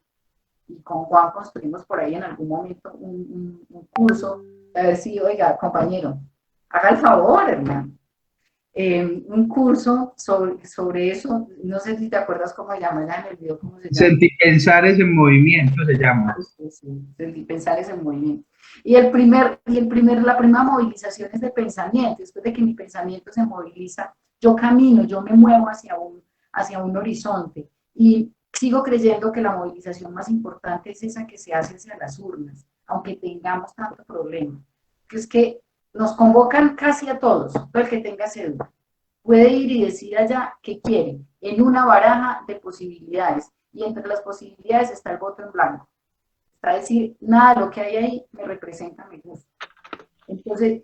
Y con Juan construimos por ahí en algún momento un curso, a ver si, oiga, compañero, haga el favor, hermano. Un curso sobre eso, no sé si te acuerdas cómo se llama, en el video, ¿cómo se llama? Sentipensar es en movimiento, se llama. Sí, Sentipensar es en movimiento. Y la primera movilización es de pensamiento. Después de que mi pensamiento se moviliza, yo camino, yo me muevo hacia un horizonte. Y sigo creyendo que la movilización más importante es esa que se hace hacia las urnas, aunque tengamos tanto problema. Que es que nos convocan casi a todos, todo el que tenga cédula. Puede ir y decir allá qué quiere, en una baraja de posibilidades. Y entre las posibilidades está el voto en blanco. Está decir, nada de lo que hay ahí me representa, me gusta. Entonces,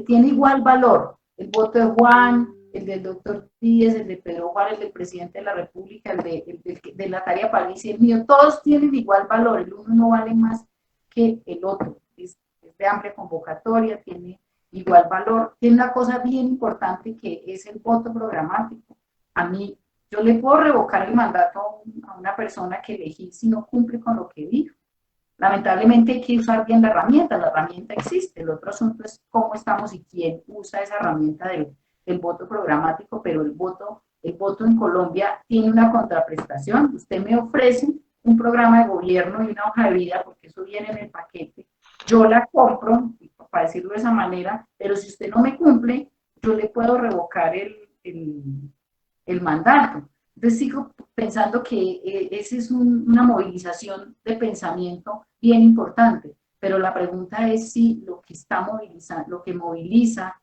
tiene igual valor el voto de Juan, el del doctor Díez, el de Pedro Juárez, el del presidente de la República, el de Natalia París y el mío. Todos tienen igual valor, el uno no vale más que el otro. Es de amplia convocatoria, tiene igual valor. Tiene una cosa bien importante que es el voto programático. A mí, yo le puedo revocar el mandato a una persona que elegí si no cumple con lo que dijo. Lamentablemente hay que usar bien la herramienta existe. El otro asunto es cómo estamos y quién usa esa herramienta del voto programático, pero el voto en Colombia tiene una contraprestación. Usted me ofrece un programa de gobierno y una hoja de vida, porque eso viene en el paquete. Yo la compro, para decirlo de esa manera, pero si usted no me cumple, yo le puedo revocar el mandato. Entonces sigo pensando que esa es una movilización de pensamiento bien importante, pero la pregunta es si lo que está movilizando, lo que moviliza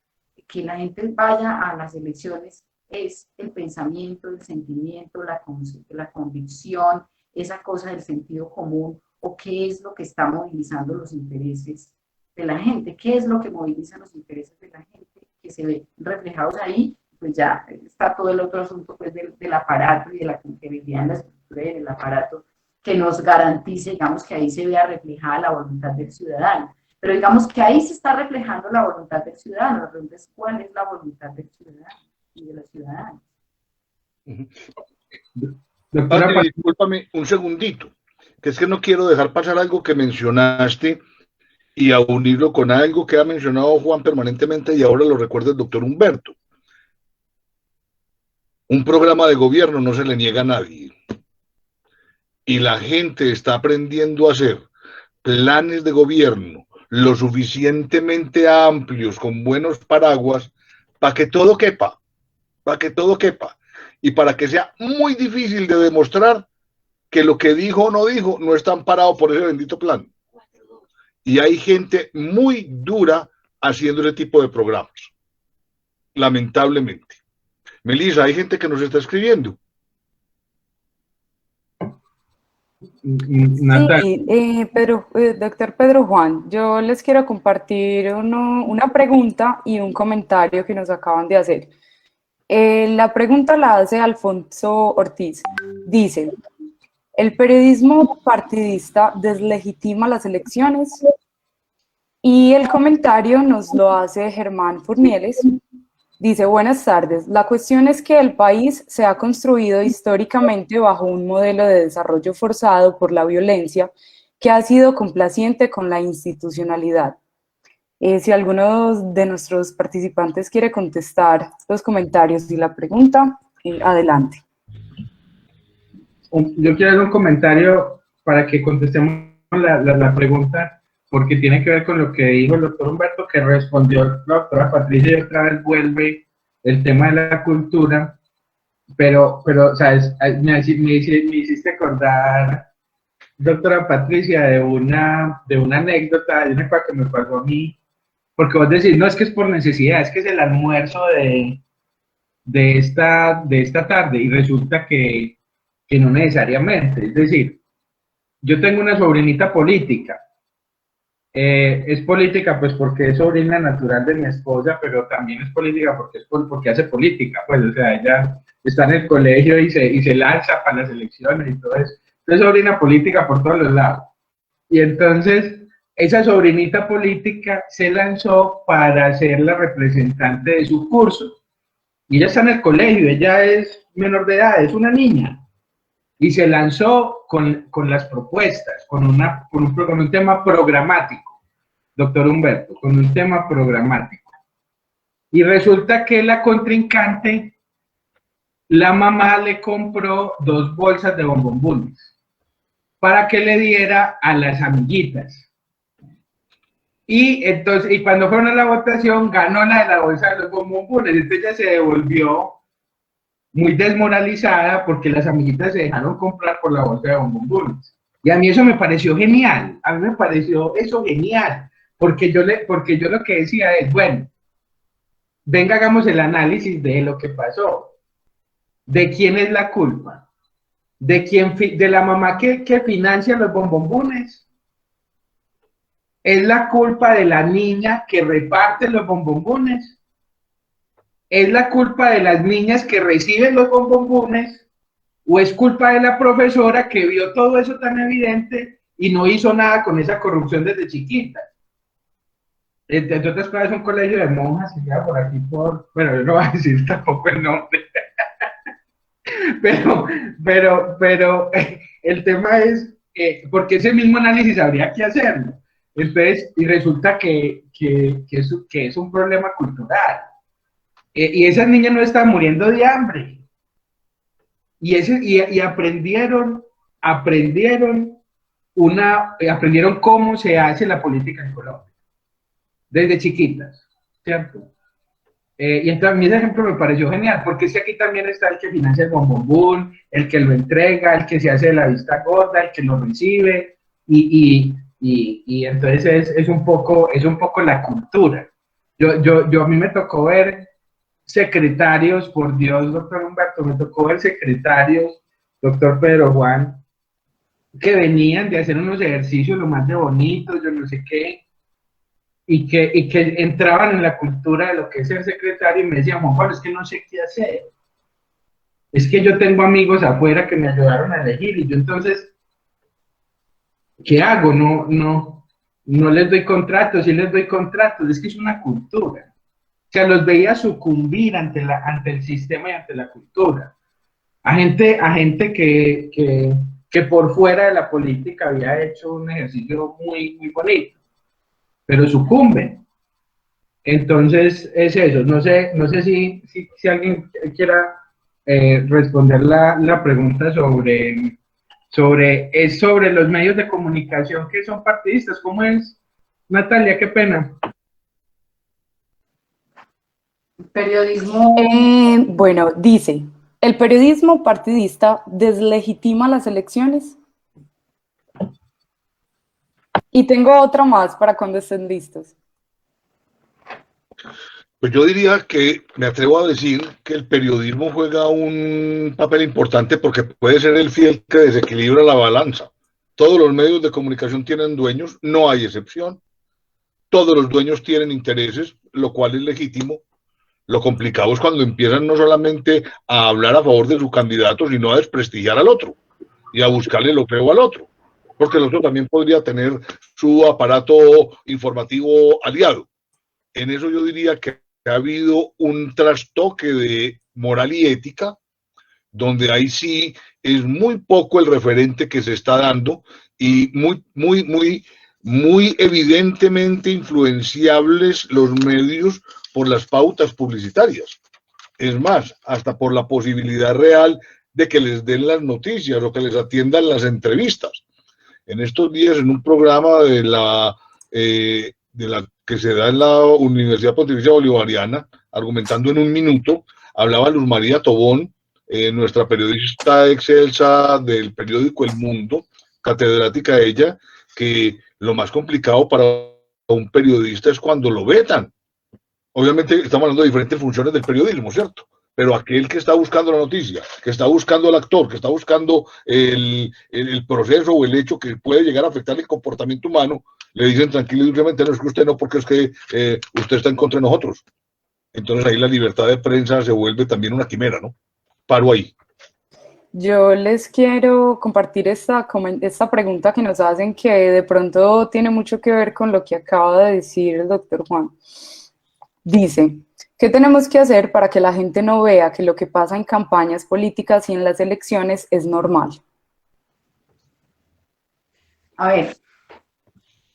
que la gente vaya a las elecciones es el pensamiento, el sentimiento, la convicción, esa cosa del sentido común, o qué es lo que está movilizando los intereses de la gente, qué es lo que moviliza los intereses de la gente, que se ve reflejados ahí. Pues ya está todo el otro asunto pues, del aparato y de la confiabilidad en la estructura del aparato que nos garantice, digamos, que ahí se vea reflejada la voluntad del ciudadano. Pero digamos que ahí se está reflejando la voluntad del ciudadano. La pregunta es cuál es la voluntad del ciudadano y de la ciudadana. Doctora, discúlpame un segundito, que es que no quiero dejar pasar algo que mencionaste y a unirlo con algo que ha mencionado Juan permanentemente y ahora lo recuerda el doctor Humberto. Un programa de gobierno no se le niega a nadie. Y la gente está aprendiendo a hacer planes de gobierno lo suficientemente amplios, con buenos paraguas, para que todo quepa, y para que sea muy difícil de demostrar que lo que dijo o no dijo no está amparado por ese bendito plan. Y hay gente muy dura haciendo ese tipo de programas, lamentablemente. Melissa, hay gente que nos está escribiendo. Sí, doctor Pedro Juan, yo les quiero compartir una pregunta y un comentario que nos acaban de hacer. La pregunta la hace Alfonso Ortiz. Dice, ¿el periodismo partidista deslegitima las elecciones? Y el comentario nos lo hace Germán Furnieles. Dice, buenas tardes. La cuestión es que el país se ha construido históricamente bajo un modelo de desarrollo forzado por la violencia que ha sido complaciente con la institucionalidad. Si alguno de nuestros participantes quiere contestar los comentarios y la pregunta, adelante. Yo quiero hacer un comentario para que contestemos la pregunta, porque tiene que ver con lo que dijo el doctor Humberto, que respondió la doctora Patricia, y otra vez vuelve el tema de la cultura, pero ¿sabes? Me hiciste acordar doctora Patricia, de una anécdota, de una cosa que me pasó a mí, porque vos decís, no es que es por necesidad, es que es el almuerzo de esta tarde, y resulta que no necesariamente. Es decir, yo tengo una sobrinita política. Es política pues porque es sobrina natural de mi esposa, pero también es política porque hace política, pues, o sea, ella está en el colegio y se lanza para las elecciones y todo eso. Es sobrina política por todos los lados. Y entonces, esa sobrinita política se lanzó para ser la representante de su curso. Y ella está en el colegio, ella es menor de edad, es una niña. Y se lanzó con las propuestas, con un tema programático, doctor Humberto, con un tema programático. Y resulta que la contrincante, la mamá le compró 2 bolsas de bombombones para que le diera a las amiguitas. Y entonces, y cuando fueron a la votación, ganó la de la bolsa de los bombombones. Entonces ella se devolvió muy desmoralizada porque las amiguitas se dejaron comprar por la bolsa de bombombones. Y a mí eso me pareció genial, a mí me pareció eso genial, porque yo lo que decía es, bueno, venga, hagamos el análisis de lo que pasó. ¿De quién es la culpa? ¿De la mamá que financia los bombombones? ¿Es la culpa de la niña que reparte los bombombones? ¿Es la culpa de las niñas que reciben los bombombones? ¿O es culpa de la profesora que vio todo eso tan evidente y no hizo nada con esa corrupción desde chiquita? Entre otras cosas, es un colegio de monjas que queda por aquí bueno, yo no voy a decir tampoco el nombre. pero el tema es, porque ese mismo análisis habría que hacerlo. Entonces, y resulta que es un problema cultural. Y esas niñas no estaban muriendo de hambre. Y aprendieron cómo se hace la política en Colombia. Desde chiquitas, ¿cierto? Y entonces a mí ese ejemplo me pareció genial, porque es que aquí también está el que financia el bombombón, el que lo entrega, el que se hace de la vista gorda, el que lo recibe, y entonces es un poco la cultura. A mí me tocó ver secretarios, por Dios, doctor Humberto, me tocó ver secretarios, doctor Pedro Juan, que venían de hacer unos ejercicios lo más de bonitos, yo no sé qué, y que entraban en la cultura de lo que es ser secretario y me decían, Juan Pablo, es que no sé qué hacer, es que yo tengo amigos afuera que me ayudaron a elegir, y yo entonces, ¿qué hago? No les doy contratos, sí les doy contratos, es que es una cultura. O sea, los veía sucumbir ante el sistema y ante la cultura. A gente que por fuera de la política había hecho un ejercicio muy, muy bonito, pero sucumben. Entonces, es eso. No sé si alguien quiera responder la pregunta sobre los medios de comunicación que son partidistas. ¿Cómo es, Natalia? Qué pena. Periodismo. Bueno, dice, ¿el periodismo partidista deslegitima las elecciones? Y tengo otra más para cuando estén listos. Pues yo diría que me atrevo a decir que el periodismo juega un papel importante porque puede ser el fiel que desequilibra la balanza. Todos los medios de comunicación tienen dueños, no hay excepción. Todos los dueños tienen intereses, lo cual es legítimo. Lo complicado es cuando empiezan no solamente a hablar a favor de su candidato, sino a desprestigiar al otro y a buscarle lo feo al otro, porque el otro también podría tener su aparato informativo aliado. En eso yo diría que ha habido un trastoque de moral y ética, donde ahí sí es muy poco el referente que se está dando y muy evidentemente influenciables los medios por las pautas publicitarias. Es más, hasta por la posibilidad real de que les den las noticias o que les atiendan las entrevistas. En estos días, en un programa de la que se da en la Universidad Pontificia Bolivariana, argumentando en un minuto, hablaba Luz María Tobón, nuestra periodista excelsa del periódico El Mundo, catedrática ella, que lo más complicado para un periodista es cuando lo vetan. Obviamente estamos hablando de diferentes funciones del periodismo, ¿cierto? Pero aquel que está buscando la noticia, que está buscando al actor, que está buscando el proceso o el hecho que puede llegar a afectar el comportamiento humano, le dicen tranquilo y dulcemente, no es que usted no, porque es que usted está en contra de nosotros. Entonces ahí la libertad de prensa se vuelve también una quimera, ¿no? Paro ahí. Yo les quiero compartir esta pregunta que nos hacen, que de pronto tiene mucho que ver con lo que acaba de decir el doctor Juan. Dice, ¿qué tenemos que hacer para que la gente no vea que lo que pasa en campañas políticas y en las elecciones es normal? A ver,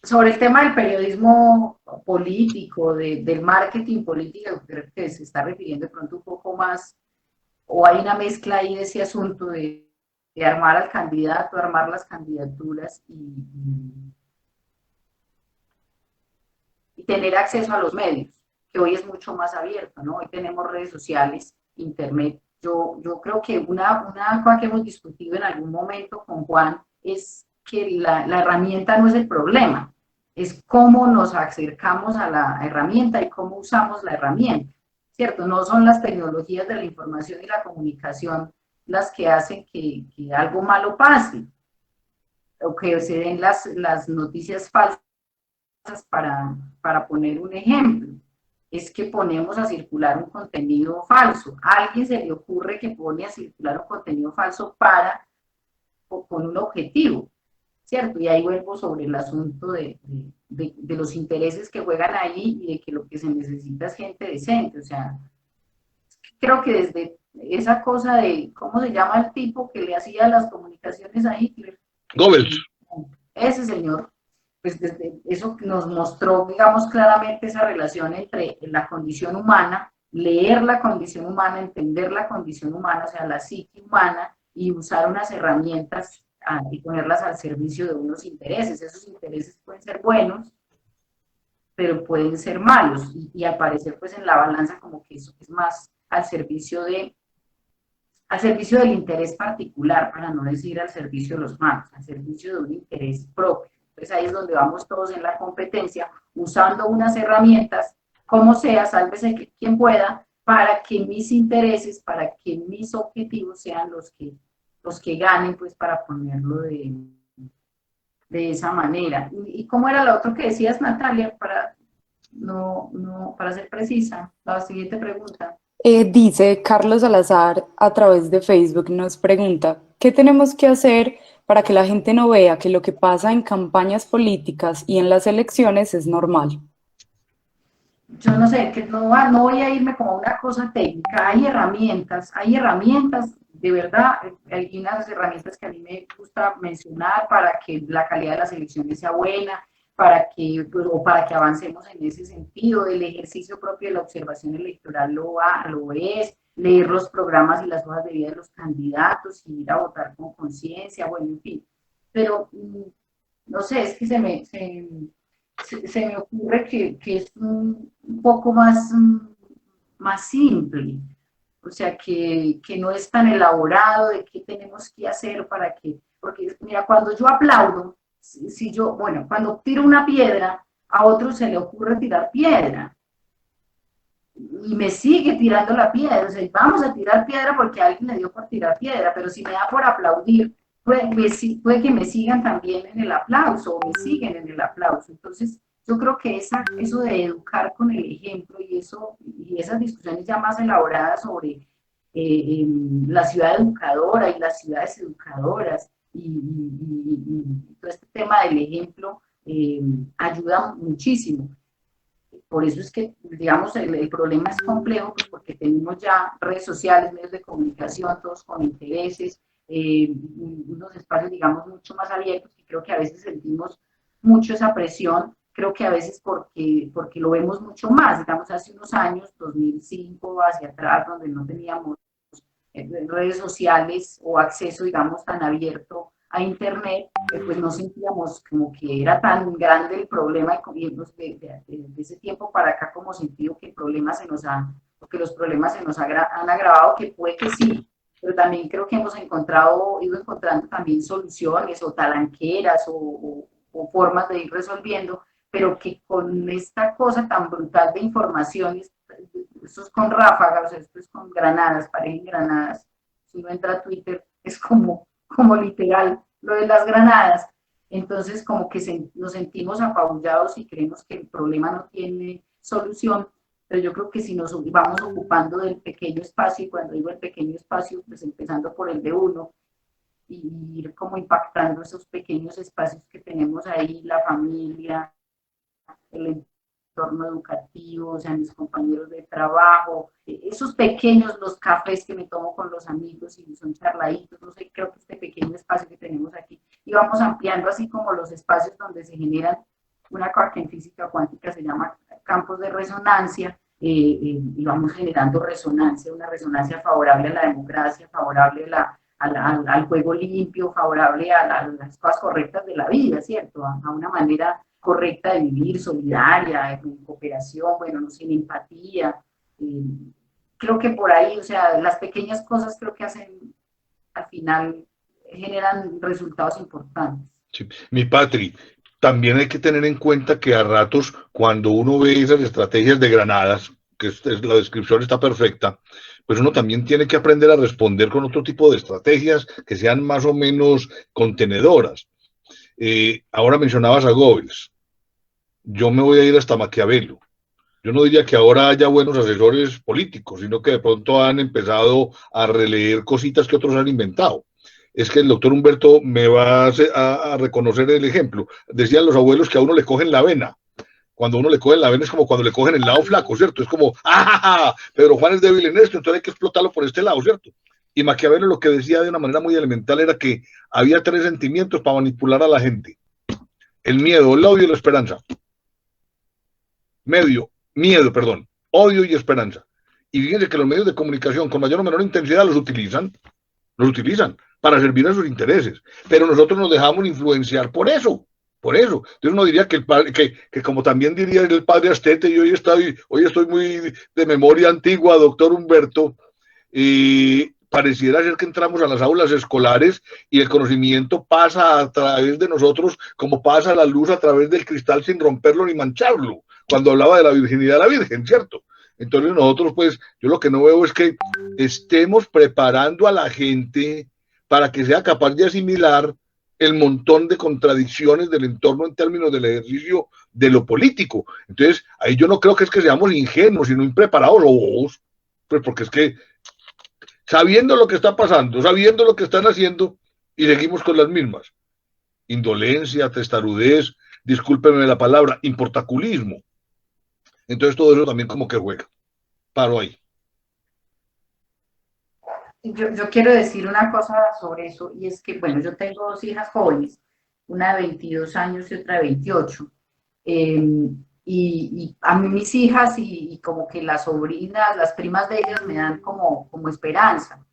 sobre el tema del periodismo político, del marketing político, creo que se está refiriendo de pronto un poco más, o hay una mezcla ahí de ese asunto de armar al candidato, armar las candidaturas y tener acceso a los medios, que hoy es mucho más abierto, ¿no? Hoy tenemos redes sociales, internet. Yo creo que una cosa que hemos discutido en algún momento con Juan es que la herramienta no es el problema, es cómo nos acercamos a la herramienta y cómo usamos la herramienta, ¿cierto? No son las tecnologías de la información y la comunicación las que hacen que algo malo pase, o que se den las noticias falsas, para poner un ejemplo. Es que ponemos a circular un contenido falso. A alguien se le ocurre que pone a circular un contenido falso con un objetivo, ¿cierto? Y ahí vuelvo sobre el asunto de los intereses que juegan ahí y de que lo que se necesita es gente decente. O sea, creo que desde esa cosa de, ¿cómo se llama el tipo que le hacía las comunicaciones a Hitler? Goebbels. Ese señor, pues desde eso nos mostró, digamos, claramente esa relación entre la condición humana, leer la condición humana, entender la condición humana, o sea, la psique humana, y usar unas herramientas y ponerlas al servicio de unos intereses. Esos intereses pueden ser buenos, pero pueden ser malos, y aparecer pues en la balanza como que eso es más al servicio del interés particular, para no decir al servicio de los malos, al servicio de un interés propio. Entonces ahí es donde vamos todos en la competencia, usando unas herramientas, como sea, sálvese quien pueda, para que mis intereses, para que mis objetivos sean los que ganen, pues para ponerlo de esa manera. ¿Y cómo era lo otro que decías, Natalia, para ser precisa? La siguiente pregunta. Dice Carlos Salazar a través de Facebook, nos pregunta, ¿qué tenemos que hacer para que la gente no vea que lo que pasa en campañas políticas y en las elecciones es normal? Yo no sé, que no voy a irme como a una cosa técnica. Hay herramientas, de verdad, hay unas herramientas que a mí me gusta mencionar para que la calidad de las elecciones sea buena, para que avancemos en ese sentido. El ejercicio propio de la observación electoral lo es, leer los programas y las hojas de vida de los candidatos y ir a votar con conciencia, bueno, en fin. Pero, no sé, es que se me ocurre que es un poco más simple, o sea, que no es tan elaborado de qué tenemos que hacer porque mira, cuando yo aplaudo, cuando tiro una piedra, a otro se le ocurre tirar piedra, y me sigue tirando la piedra, o sea, vamos a tirar piedra porque alguien le dio por tirar piedra, pero si me da por aplaudir, puede que me sigan también en el aplauso, o me siguen en el aplauso. Entonces, yo creo que eso de educar con el ejemplo y esas discusiones ya más elaboradas sobre la ciudad educadora y las ciudades educadoras y todo este tema del ejemplo ayuda muchísimo. Por eso es que, digamos, el problema es complejo, pues porque tenemos ya redes sociales, medios de comunicación, todos con intereses, unos espacios, digamos, mucho más abiertos, y creo que a veces sentimos mucho esa presión, creo que a veces porque lo vemos mucho más, digamos, hace unos años, 2005 hacia atrás, donde no teníamos redes sociales o acceso, digamos, tan abierto a internet, pues no sentíamos como que era tan grande el problema, y de ese tiempo para acá como sentido que los problemas se nos han agravado, que puede que sí, pero también creo que hemos ido encontrando también soluciones o talanqueras o formas de ir resolviendo, pero que con esta cosa tan brutal de informaciones, esto es con ráfagas, esto es con granadas, parecen granadas. Si uno entra a Twitter, es como literal lo de las granadas. Entonces, como que nos sentimos apabullados y creemos que el problema no tiene solución, pero yo creo que si nos vamos ocupando del pequeño espacio, y cuando digo el pequeño espacio, pues empezando por el de uno, y ir como impactando esos pequeños espacios que tenemos ahí, la familia, el entorno educativo, o sea, mis compañeros de trabajo, esos pequeños, los cafés que me tomo con los amigos y son charladitos, no sé, creo que este pequeño espacio que tenemos aquí, y vamos ampliando así como los espacios donde se generan una cosa que en física cuántica se llama campos de resonancia, y vamos generando resonancia, una resonancia favorable a la democracia, favorable al juego limpio, favorable a las cosas correctas de la vida, ¿cierto? A una manera correcta de vivir, solidaria, en cooperación, bueno, no sé, en empatía. Creo que por ahí, o sea, las pequeñas cosas creo que hacen, al final, generan resultados importantes. Sí. Mi Patri, también hay que tener en cuenta que a ratos, cuando uno ve esas estrategias de granadas, que la descripción está perfecta, pues uno también tiene que aprender a responder con otro tipo de estrategias que sean más o menos contenedoras. Ahora mencionabas a Goebbels. Yo me voy a ir hasta Maquiavelo. Yo no diría que ahora haya buenos asesores políticos, sino que de pronto han empezado a releer cositas que otros han inventado. Es que el doctor Humberto me va a reconocer el ejemplo. Decían los abuelos que a uno le cogen la vena. Cuando uno le cogen la vena es como cuando le cogen el lado flaco, ¿cierto? Es como, ¡ah! Pedro Juan es débil en esto, entonces hay que explotarlo por este lado, ¿cierto? Y Maquiavelo lo que decía de una manera muy elemental era que había 3 sentimientos para manipular a la gente: el miedo, el odio y la esperanza. Odio y esperanza. Y fíjense que los medios de comunicación con mayor o menor intensidad los utilizan para servir a sus intereses, pero nosotros nos dejamos influenciar por eso. Entonces uno diría que como también diría el padre Astete, y hoy estoy muy de memoria antigua, doctor Humberto, pareciera ser que entramos a las aulas escolares y el conocimiento pasa a través de nosotros como pasa la luz a través del cristal sin romperlo ni mancharlo, cuando hablaba de la virginidad de la Virgen, ¿cierto? Entonces nosotros, pues, yo lo que no veo es que estemos preparando a la gente para que sea capaz de asimilar el montón de contradicciones del entorno en términos del ejercicio de lo político. Entonces, ahí yo no creo que es que seamos ingenuos, sino impreparados o bobos, pues porque es que sabiendo lo que está pasando, sabiendo lo que están haciendo, y seguimos con las mismas. Indolencia, testarudez, discúlpeme la palabra, importaculismo. Entonces todo eso también como que juega. Paro ahí. Yo quiero decir una cosa sobre eso, y es que, bueno, yo tengo 2 hijas jóvenes, una de 22 años y otra de 28. Y a mí mis hijas y como que las sobrinas, las primas de ellas me dan como esperanza.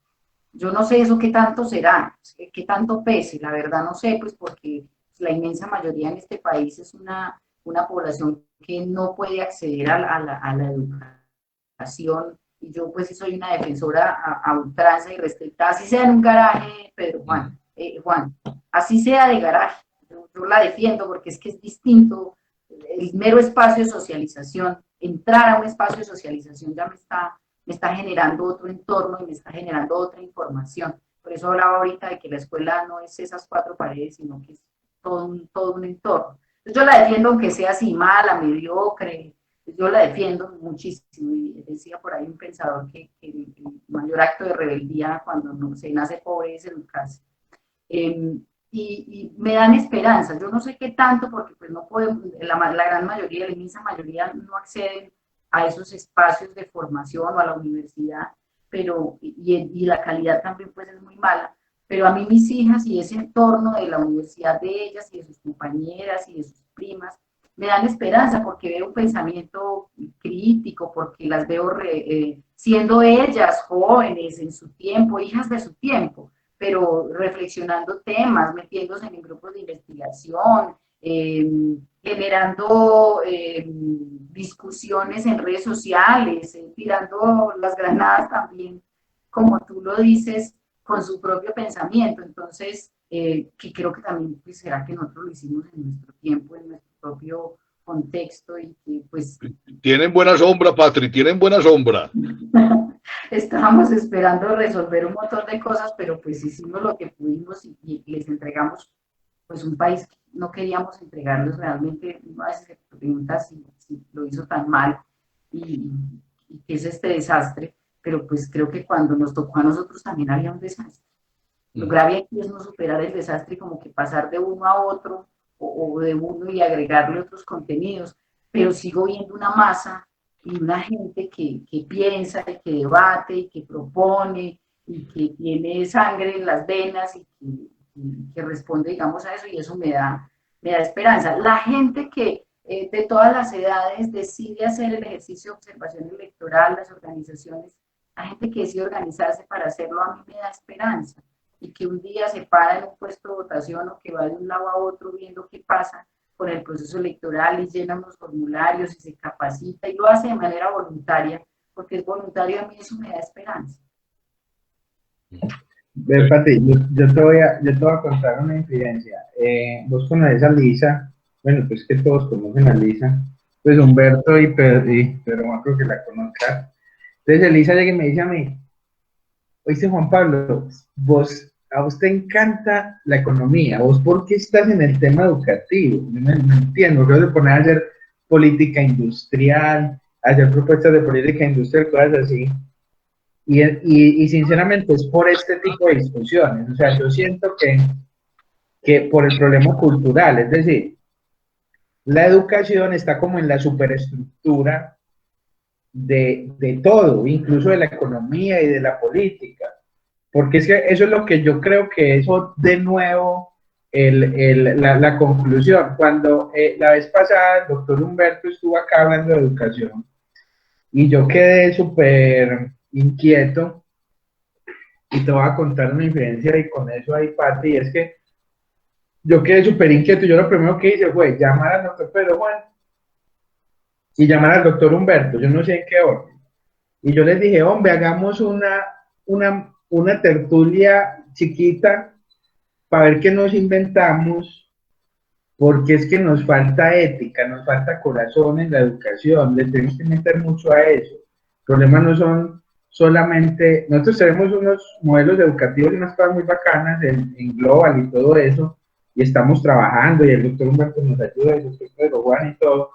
Yo no sé eso qué tanto será, qué tanto pese, la verdad no sé, pues porque la inmensa mayoría en este país es una población que no puede acceder a la educación, y yo pues soy una defensora a ultranza y restrictada, así sea en un garaje, Pedro Juan, así sea de garaje, yo la defiendo porque es que es distinto el mero espacio de socialización. Entrar a un espacio de socialización ya me está generando otro entorno y me está generando otra información. Por eso hablaba ahorita de que la escuela no es esas 4 paredes, sino que es todo un entorno. Entonces yo la defiendo aunque sea así mala, mediocre, yo la defiendo muchísimo. Y decía por ahí un pensador que el mayor acto de rebeldía cuando se nace pobre es educarse. Y me dan esperanza. Yo no sé qué tanto, porque pues no podemos, la gran mayoría, la inmensa mayoría no acceden a esos espacios de formación o a la universidad, pero, y la calidad también pues es muy mala, pero a mí mis hijas y ese entorno de la universidad de ellas y de sus compañeras y de sus primas, me dan esperanza porque veo un pensamiento crítico, porque las veo siendo ellas jóvenes en su tiempo, hijas de su tiempo, pero reflexionando temas, metiéndose en grupos de investigación, generando discusiones en redes sociales, tirando las granadas también como tú lo dices, con su propio pensamiento. Entonces, que creo que también pues, será que nosotros lo hicimos en nuestro tiempo, en nuestro propio contexto y que pues... Tienen buena sombra, Patri, tienen buena sombra. Estábamos esperando resolver un montón de cosas, pero pues hicimos lo que pudimos y les entregamos pues un país que no queríamos entregarles realmente. Uno a veces se pregunta si lo hizo tan mal y qué es este desastre, pero pues creo que cuando nos tocó a nosotros también había un desastre. Lo grave aquí es no superar el desastre, como que pasar de uno a otro o de uno y agregarle otros contenidos, pero sigo viendo una masa y una gente que piensa y que debate y que propone y que tiene sangre en las venas y que responde, digamos, a eso, y eso me da esperanza. La gente que de todas las edades decide hacer el ejercicio de observación electoral, las organizaciones, la gente que decide organizarse para hacerlo, a mí me da esperanza, y que un día se para en un puesto de votación o que va de un lado a otro viendo qué pasa con el proceso electoral y llena unos formularios y se capacita y lo hace de manera voluntaria, porque es voluntario, a mí eso me da esperanza. Pati, yo te voy a contar una infidencia. Vos conoces a Lisa, bueno, pues que todos conocen a Lisa, pues Humberto y Pedro, no creo que la conozcan. Entonces Elisa llega y me dice a mí, oíste Juan Pablo, a vos te encanta la economía, vos ¿por qué estás en el tema educativo? No entiendo, creo que poner a hacer política industrial, hacer propuestas de política industrial, cosas así. Y sinceramente es por este tipo de discusiones, o sea, yo siento que por el problema cultural, es decir, la educación está como en la superestructura de todo, incluso de la economía y de la política, porque es que eso es lo que yo creo que eso de nuevo la conclusión. Cuando la vez pasada el doctor Humberto estuvo acá hablando de educación y yo quedé súper inquieto y te voy a contar una infidencia y con eso hay parte, y es que yo quedé súper inquieto. Yo lo primero que hice fue llamar al doctor Pedro Juan y llamar al doctor Humberto, yo no sé en qué orden, y yo les dije, hombre, hagamos una tertulia chiquita para ver qué nos inventamos, porque es que nos falta ética, nos falta corazón en la educación, le tenemos que meter mucho a eso. El problema no son solamente, nosotros tenemos unos modelos educativos y unas cosas muy bacanas en Global y todo eso, y estamos trabajando, y el doctor Humberto nos ayuda, y el doctor Pedro Juan y todo.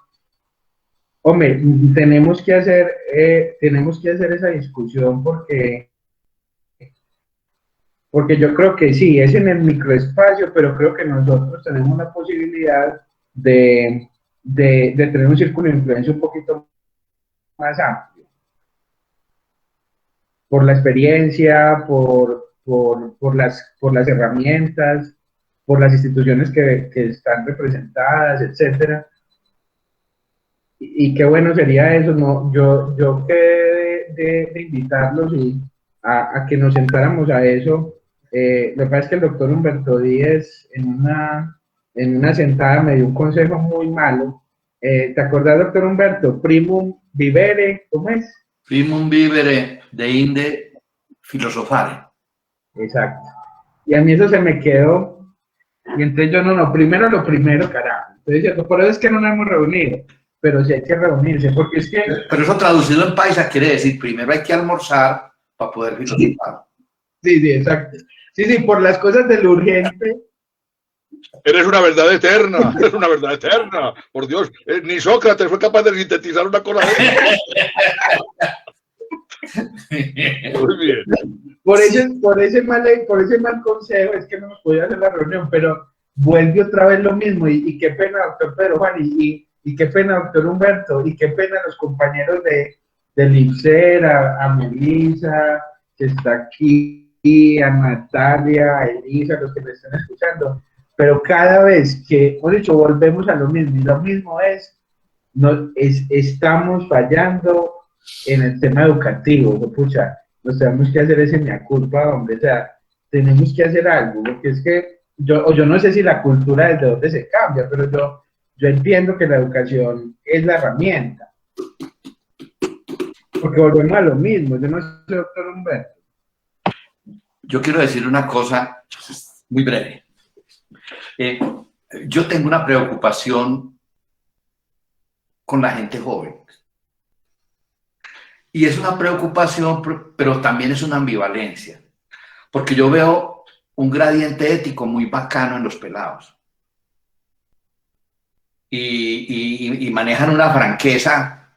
Hombre, tenemos que hacer esa discusión porque yo creo que sí, es en el microespacio, pero creo que nosotros tenemos la posibilidad de tener un círculo de influencia un poquito más amplio. Por la experiencia, por las herramientas, por las instituciones que están representadas, etcétera. Y qué bueno sería eso, ¿no? Yo quedé de invitarlos a que nos sentáramos a eso. Lo que pasa es que el doctor Humberto Díez en una sentada me dio un consejo muy malo. ¿Te acordás, doctor Humberto? Primum vivere, ¿cómo es? Primum vivere de inde filosofare. Exacto. Y a mí eso se me quedó. Y entonces yo primero lo primero, carajo. Entonces yo, por eso es que no nos hemos reunido. Pero sí hay que reunirse, porque es que... Pero eso traducido en paisa quiere decir, primero hay que almorzar para poder filosofar. Sí, exacto. Sí, por las cosas del urgente. Eres una verdad eterna, eres una verdad eterna. Por Dios, ni Sócrates fue capaz de sintetizar una cosa de... Muy bien. Por ese mal consejo es que no nos podía hacer la reunión, pero vuelve otra vez lo mismo. Y qué pena, doctor Pedro Juan, y qué pena, doctor Humberto, y qué pena los compañeros de Lipser, a Melissa, que está aquí, a Natalia, a Elisa, los que me están escuchando, pero cada vez que, hemos dicho, volvemos a lo mismo, y lo mismo estamos fallando en el tema educativo, ¿no? Pucha, nos tenemos que hacer ese mea culpa, hombre, o sea, tenemos que hacer algo, porque es que yo no sé si la cultura desde dónde se cambia, pero yo entiendo que la educación es la herramienta, porque volvemos a lo mismo. Yo no sé, doctor Humberto. yo quiero decir una cosa muy breve. Yo tengo una preocupación con la gente joven. Y es una preocupación, pero también es una ambivalencia. Porque yo veo un gradiente ético muy bacano en los pelados. Y manejan una franqueza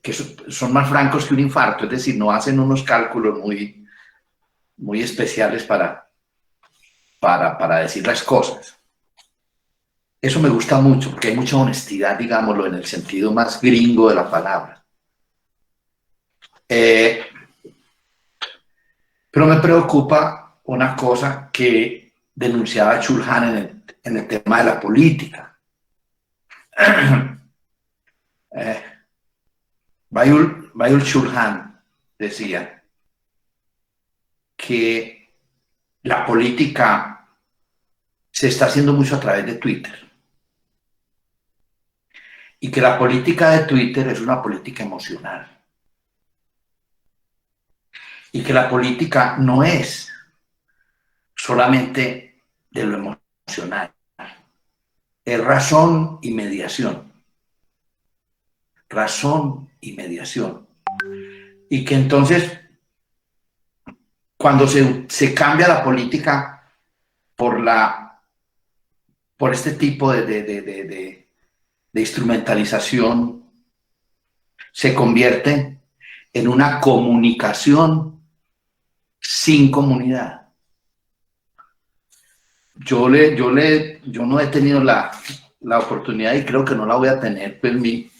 que son más francos que un infarto. Es decir, no hacen unos cálculos muy especiales para decir las cosas. Eso me gusta mucho, porque hay mucha honestidad, digámoslo, en el sentido más gringo de la palabra. Pero me preocupa una cosa que denunciaba Chulhan en el tema de la política. Bayul Chulhan decía que la política se está haciendo mucho a través de Twitter y que la política de Twitter es una política emocional y que la política no es solamente de lo emocional, es razón y mediación. Razón y mediación. Y que entonces, cuando se cambia la política por este tipo de instrumentalización, se convierte en una comunicación sin comunidad. Yo no he tenido la oportunidad, y creo que no la voy a tener, pues mi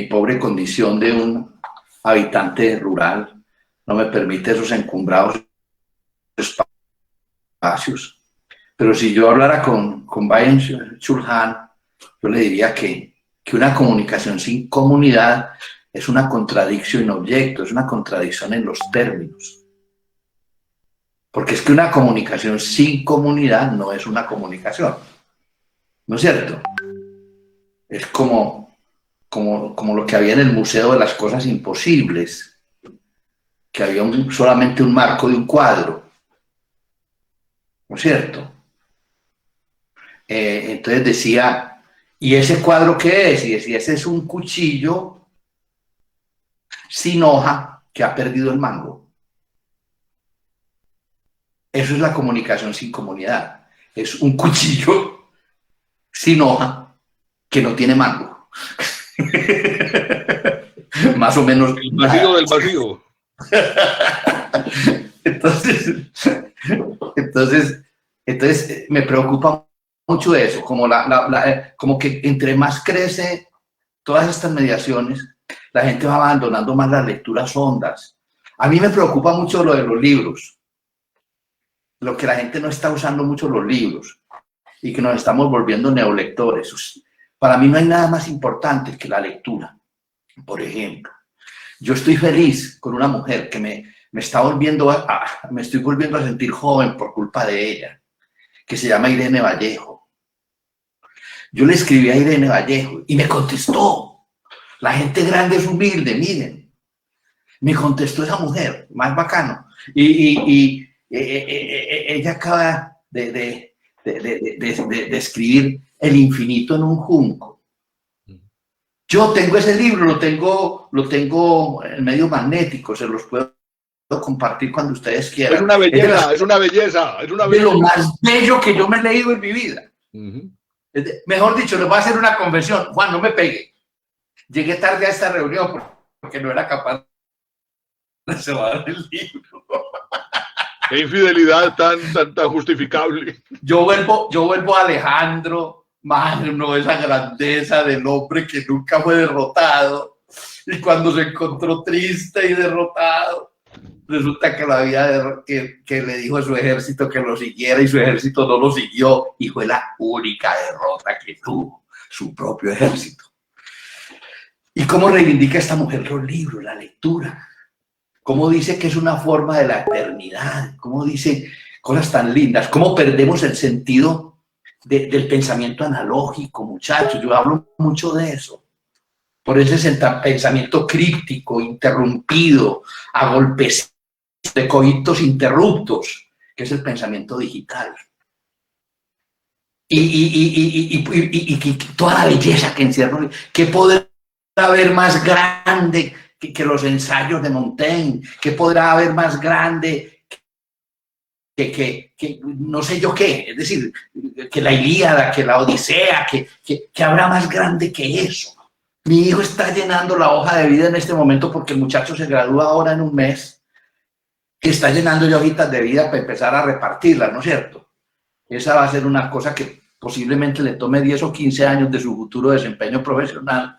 pobre condición de un habitante rural no me permite esos encumbrados espacios. Pero si yo hablara con Byung Chul Han, yo le diría que una comunicación sin comunidad es una contradicción en objeto, es una contradicción en los términos. Porque es que una comunicación sin comunidad no es una comunicación. ¿No es cierto? Es como lo que había en el Museo de las Cosas Imposibles, que había solamente un marco de un cuadro. ¿No es cierto? Entonces decía, ¿y ese cuadro qué es? Y decía, ese es un cuchillo sin hoja que ha perdido el mango. Eso es la comunicación sin comunidad. Es un cuchillo sin hoja que no tiene mango. Más o menos. El vacío del vacío. Entonces me preocupa mucho eso, como que entre más crece todas estas mediaciones, la gente va abandonando más las lecturas hondas. A mí me preocupa mucho lo de los libros, lo que la gente no está usando mucho los libros y que nos estamos volviendo neolectores. Para mí no hay nada más importante que la lectura. Por ejemplo, yo estoy feliz con una mujer que me estoy volviendo a sentir joven por culpa de ella, que se llama Irene Vallejo. Yo le escribí a Irene Vallejo y me contestó. La gente grande es humilde, miren. Me contestó esa mujer, más bacano. Y ella acaba de escribir El infinito en un junco. Yo tengo ese libro, lo tengo en medio magnético, se los puedo compartir cuando ustedes quieran. Es una belleza, es una belleza. Es lo más bello que yo me he leído en mi vida. Mejor dicho, les voy a hacer una confesión. Juan, no me pegue. Llegué tarde a esta reunión porque no era capaz de cerrar el libro. Qué infidelidad tan justificable. Yo vuelvo a Alejandro Magno, esa grandeza del hombre que nunca fue derrotado. Y cuando se encontró triste y derrotado, resulta que que le dijo a su ejército que lo siguiera y su ejército no lo siguió y fue la única derrota que tuvo su propio ejército. ¿Y cómo reivindica esta mujer los libros, la lectura? ¿Cómo dice que es una forma de la eternidad? ¿Cómo dice cosas tan lindas? ¿Cómo perdemos el sentido del pensamiento analógico, muchachos? Yo hablo mucho de eso. Por ese pensamiento críptico, interrumpido, agolpecido de coitos interruptos, que es el pensamiento digital. Y toda la belleza que encierra, ¿qué podrá haber más grande que los ensayos de Montaigne? ¿Qué podrá haber más grande que no sé yo qué? Es decir, que la Ilíada, que la Odisea, que habrá más grande que eso. Mi hijo está llenando la hoja de vida en este momento porque el muchacho se gradúa ahora en un mes y está llenando ya hojitas de vida para empezar a repartirlas, ¿no es cierto? Esa va a ser una cosa que posiblemente le tome 10 o 15 años de su futuro desempeño profesional,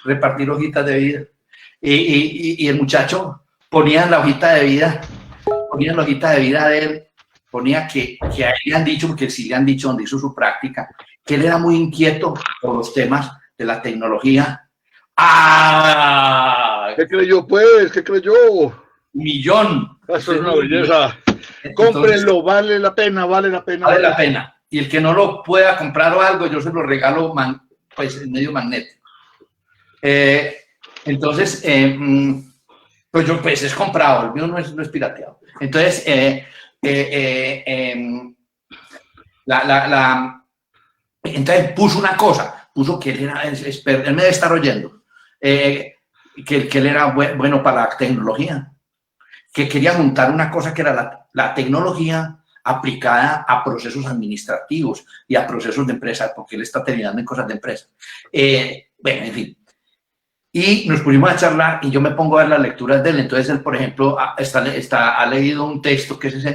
repartir hojitas de vida. Y el muchacho ponía en la hojita de vida, de él, ponía que a él le han dicho, porque sí le han dicho donde hizo su práctica, que él era muy inquieto por los temas de la tecnología. ¡Ah! ¿Qué creyó, pues? ¿Qué creyó? 1.000.000. Eso es una belleza. Cómprenlo, vale la pena, vale la pena. Vale la pena. Y el que no lo pueda comprar o algo, yo se lo regalo pues, en medio magnético. Entonces, pues yo pues es comprado, el mío no es pirateado. Entonces, entonces puso una cosa, puso que él era experto, él me debe estar oyendo, que él era bueno para la tecnología, que quería juntar una cosa que era la tecnología aplicada a procesos administrativos y a procesos de empresa, porque él está terminando en cosas de empresa. Bueno, en fin. Y nos pusimos a charlar y yo me pongo a ver las lecturas de él. Entonces él, por ejemplo, ha leído un texto que es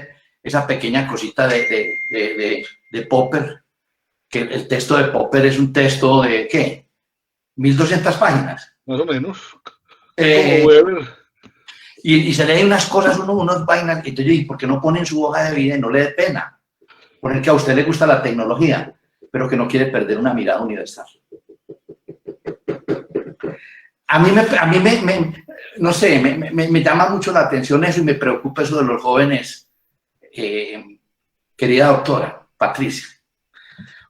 esa pequeña cosita de Popper, que el texto de Popper es un texto de, ¿qué? 1.200 páginas. Más o menos. Y se leen unas cosas, unos vainas, y entonces yo, ¿y por qué no pone en su hoja de vida y no le dé pena? Poner que a usted le gusta la tecnología, pero que no quiere perder una mirada universal. A mí no sé, me llama mucho la atención eso y me preocupa eso de los jóvenes. Querida doctora Patricia,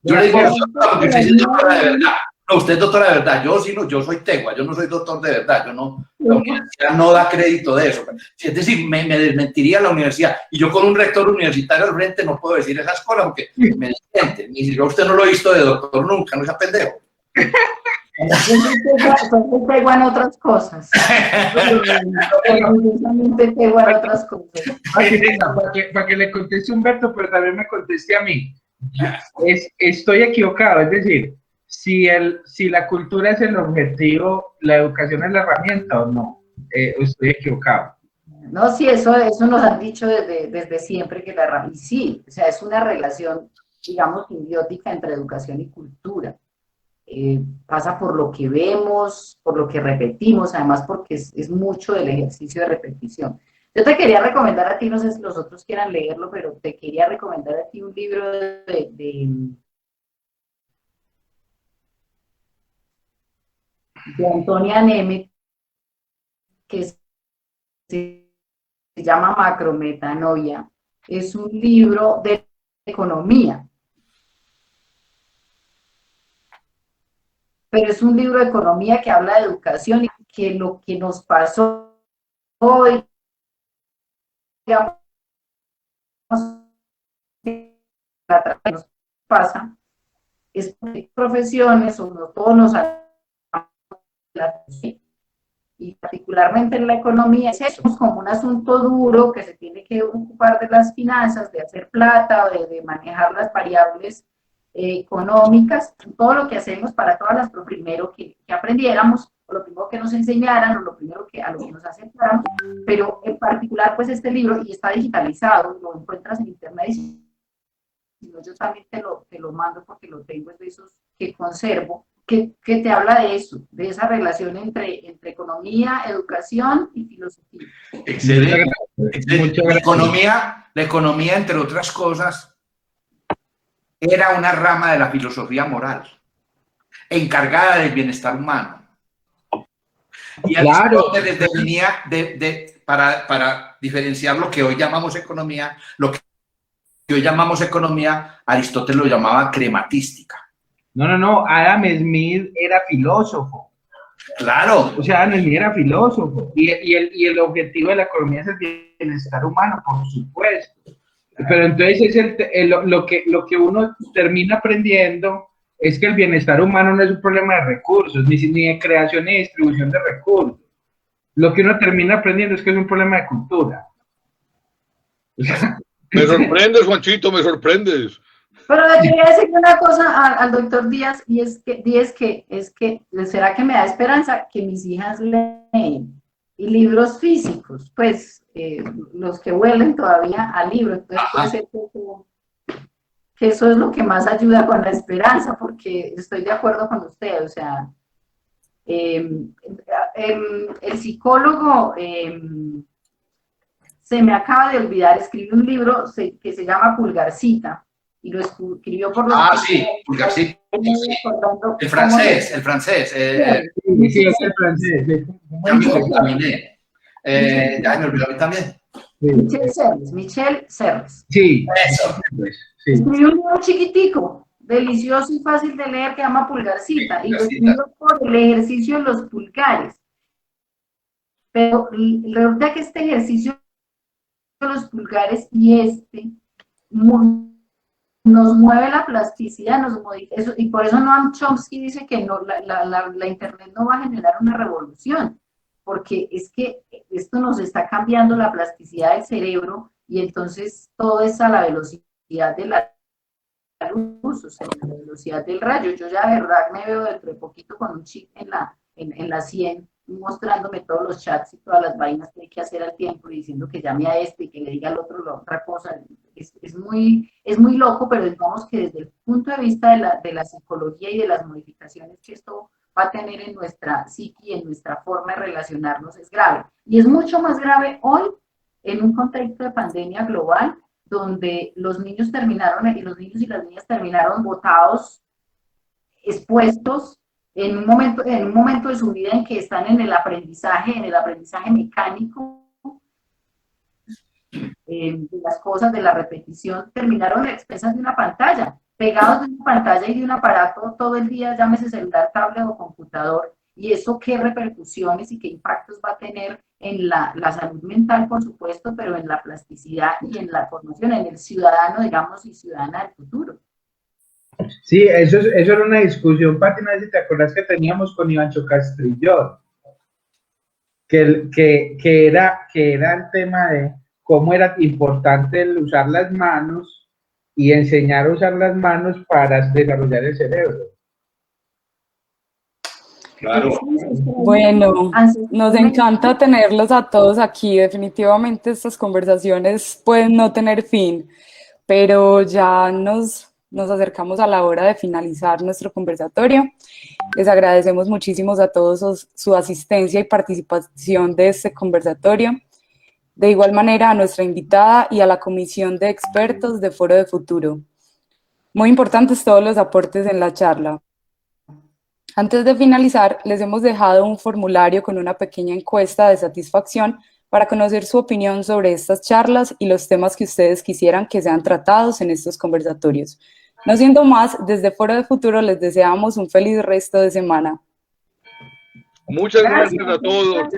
yo le digo doctora porque usted es doctora de verdad. No, usted es doctora de verdad, yo sí no, yo soy tegua, yo no soy doctor de verdad, yo no, la universidad no da crédito de eso. Es decir, me desmentiría la universidad. Y yo con un rector universitario al frente no puedo decir esas cosas porque me desmiente. Ni si usted no lo ha visto de doctor nunca, no sea pendejo. Soy tegua en otras cosas. Para que le conteste Humberto, pero también me conteste a mí. Estoy equivocado, es decir, si la cultura es el objetivo, ¿la educación es la herramienta o no? Estoy equivocado. No, sí, eso nos han dicho desde siempre, que la herramienta, sí, o sea, es una relación, digamos, simbiótica entre educación y cultura. Pasa por lo que vemos, por lo que repetimos, además porque es mucho del ejercicio de repetición. Yo te quería recomendar a ti, no sé si los otros quieran leerlo, pero te quería recomendar a ti un libro de Antonia Nemeth, que se llama Macrometanoia. Es un libro de economía, pero es un libro de economía que habla de educación y que lo que nos pasó hoy, digamos, que nos pasa, es que profesiones, o no todos nos y particularmente en la economía, es como un asunto duro que se tiene que ocupar de las finanzas, de hacer plata, de manejar las variables económicas, todo lo que hacemos para todas las, lo primero que aprendiéramos, o lo primero que nos enseñaran, o lo primero a lo que nos aceptaran, pero en particular pues este libro, y está digitalizado, lo encuentras en internet, y yo también te lo mando porque lo tengo, es de esos que conservo, que te habla de eso, de esa relación entre economía, educación y filosofía. Excelente. La economía, entre otras cosas, era una rama de la filosofía moral, encargada del bienestar humano. Y claro, definía para diferenciar lo que hoy llamamos economía, Aristóteles lo llamaba crematística. No, Adam Smith era filósofo. Claro. O sea, Adam Smith era filósofo y el objetivo de la economía es el bienestar humano, por supuesto. Pero entonces es lo que uno termina aprendiendo es que el bienestar humano no es un problema de recursos, ni de creación ni distribución de recursos. Lo que uno termina aprendiendo es que es un problema de cultura. O sea, Me sorprendes, Juanchito, me sorprendes. Pero le quería decir una cosa al doctor Díaz, y es que, ¿será que me da esperanza que mis hijas leen? Y libros físicos, pues, los que huelen todavía a libros. Entonces puede ser que eso es lo que más ayuda con la esperanza, porque estoy de acuerdo con usted, o sea, el psicólogo, se me acaba de olvidar, escribió un libro que se llama Pulgarcita, y lo escribió por los... Sí, Pulgarcita. El francés. sí, es el francés. Ya me contaminé. Ya me olvidó a mí también. Michel Serres. Sí. Eso. Sí. Escribió un libro chiquitico, delicioso y fácil de leer, que se llama Pulgarcita, y lo escribió por el ejercicio de los pulgares. Pero resulta que este ejercicio de los pulgares y nos mueve la plasticidad, nos modifica, y por eso Noam Chomsky dice que no, la Internet no va a generar una revolución, porque es que esto nos está cambiando la plasticidad del cerebro, y entonces todo es a la velocidad de la luz, o sea, la velocidad del rayo. Yo ya de verdad me veo dentro de poquito con un chip en la 100, mostrándome todos los chats y todas las vainas que hay que hacer al tiempo, y diciendo que llame a este y que le diga al otro la otra cosa. Es muy loco, pero digamos que desde el punto de vista de la psicología y de las modificaciones que esto va a tener en nuestra psique y en nuestra forma de relacionarnos es grave. Y es mucho más grave hoy en un contexto de pandemia global, donde los niños y las niñas terminaron botados, expuestos en un momento de su vida en que están en el aprendizaje mecánico, de las cosas, de la repetición, terminaron a expensas de una pantalla, pegados de una pantalla y de un aparato todo el día, llámese celular, tablet o computador. Y eso qué repercusiones y qué impactos va a tener en la salud mental, por supuesto, pero en la plasticidad y en la formación, en el ciudadano, digamos, y ciudadana del futuro. Sí, eso era una discusión, Pati, no sé si te acuerdas que teníamos con Ivancho Castrillón, que era el tema de cómo era importante el usar las manos y enseñar a usar las manos para desarrollar el cerebro. Claro. Bueno, nos encanta tenerlos a todos aquí. Definitivamente estas conversaciones pueden no tener fin, pero ya nos acercamos a la hora de finalizar nuestro conversatorio. Les agradecemos muchísimo a todos su asistencia y participación de este conversatorio. De igual manera a nuestra invitada y a la comisión de expertos de Foro de Futuro. Muy importantes todos los aportes en la charla. Antes de finalizar, les hemos dejado un formulario con una pequeña encuesta de satisfacción para conocer su opinión sobre estas charlas y los temas que ustedes quisieran que sean tratados en estos conversatorios. No siendo más, desde Foro de Futuro les deseamos un feliz resto de semana. Muchas gracias a todos.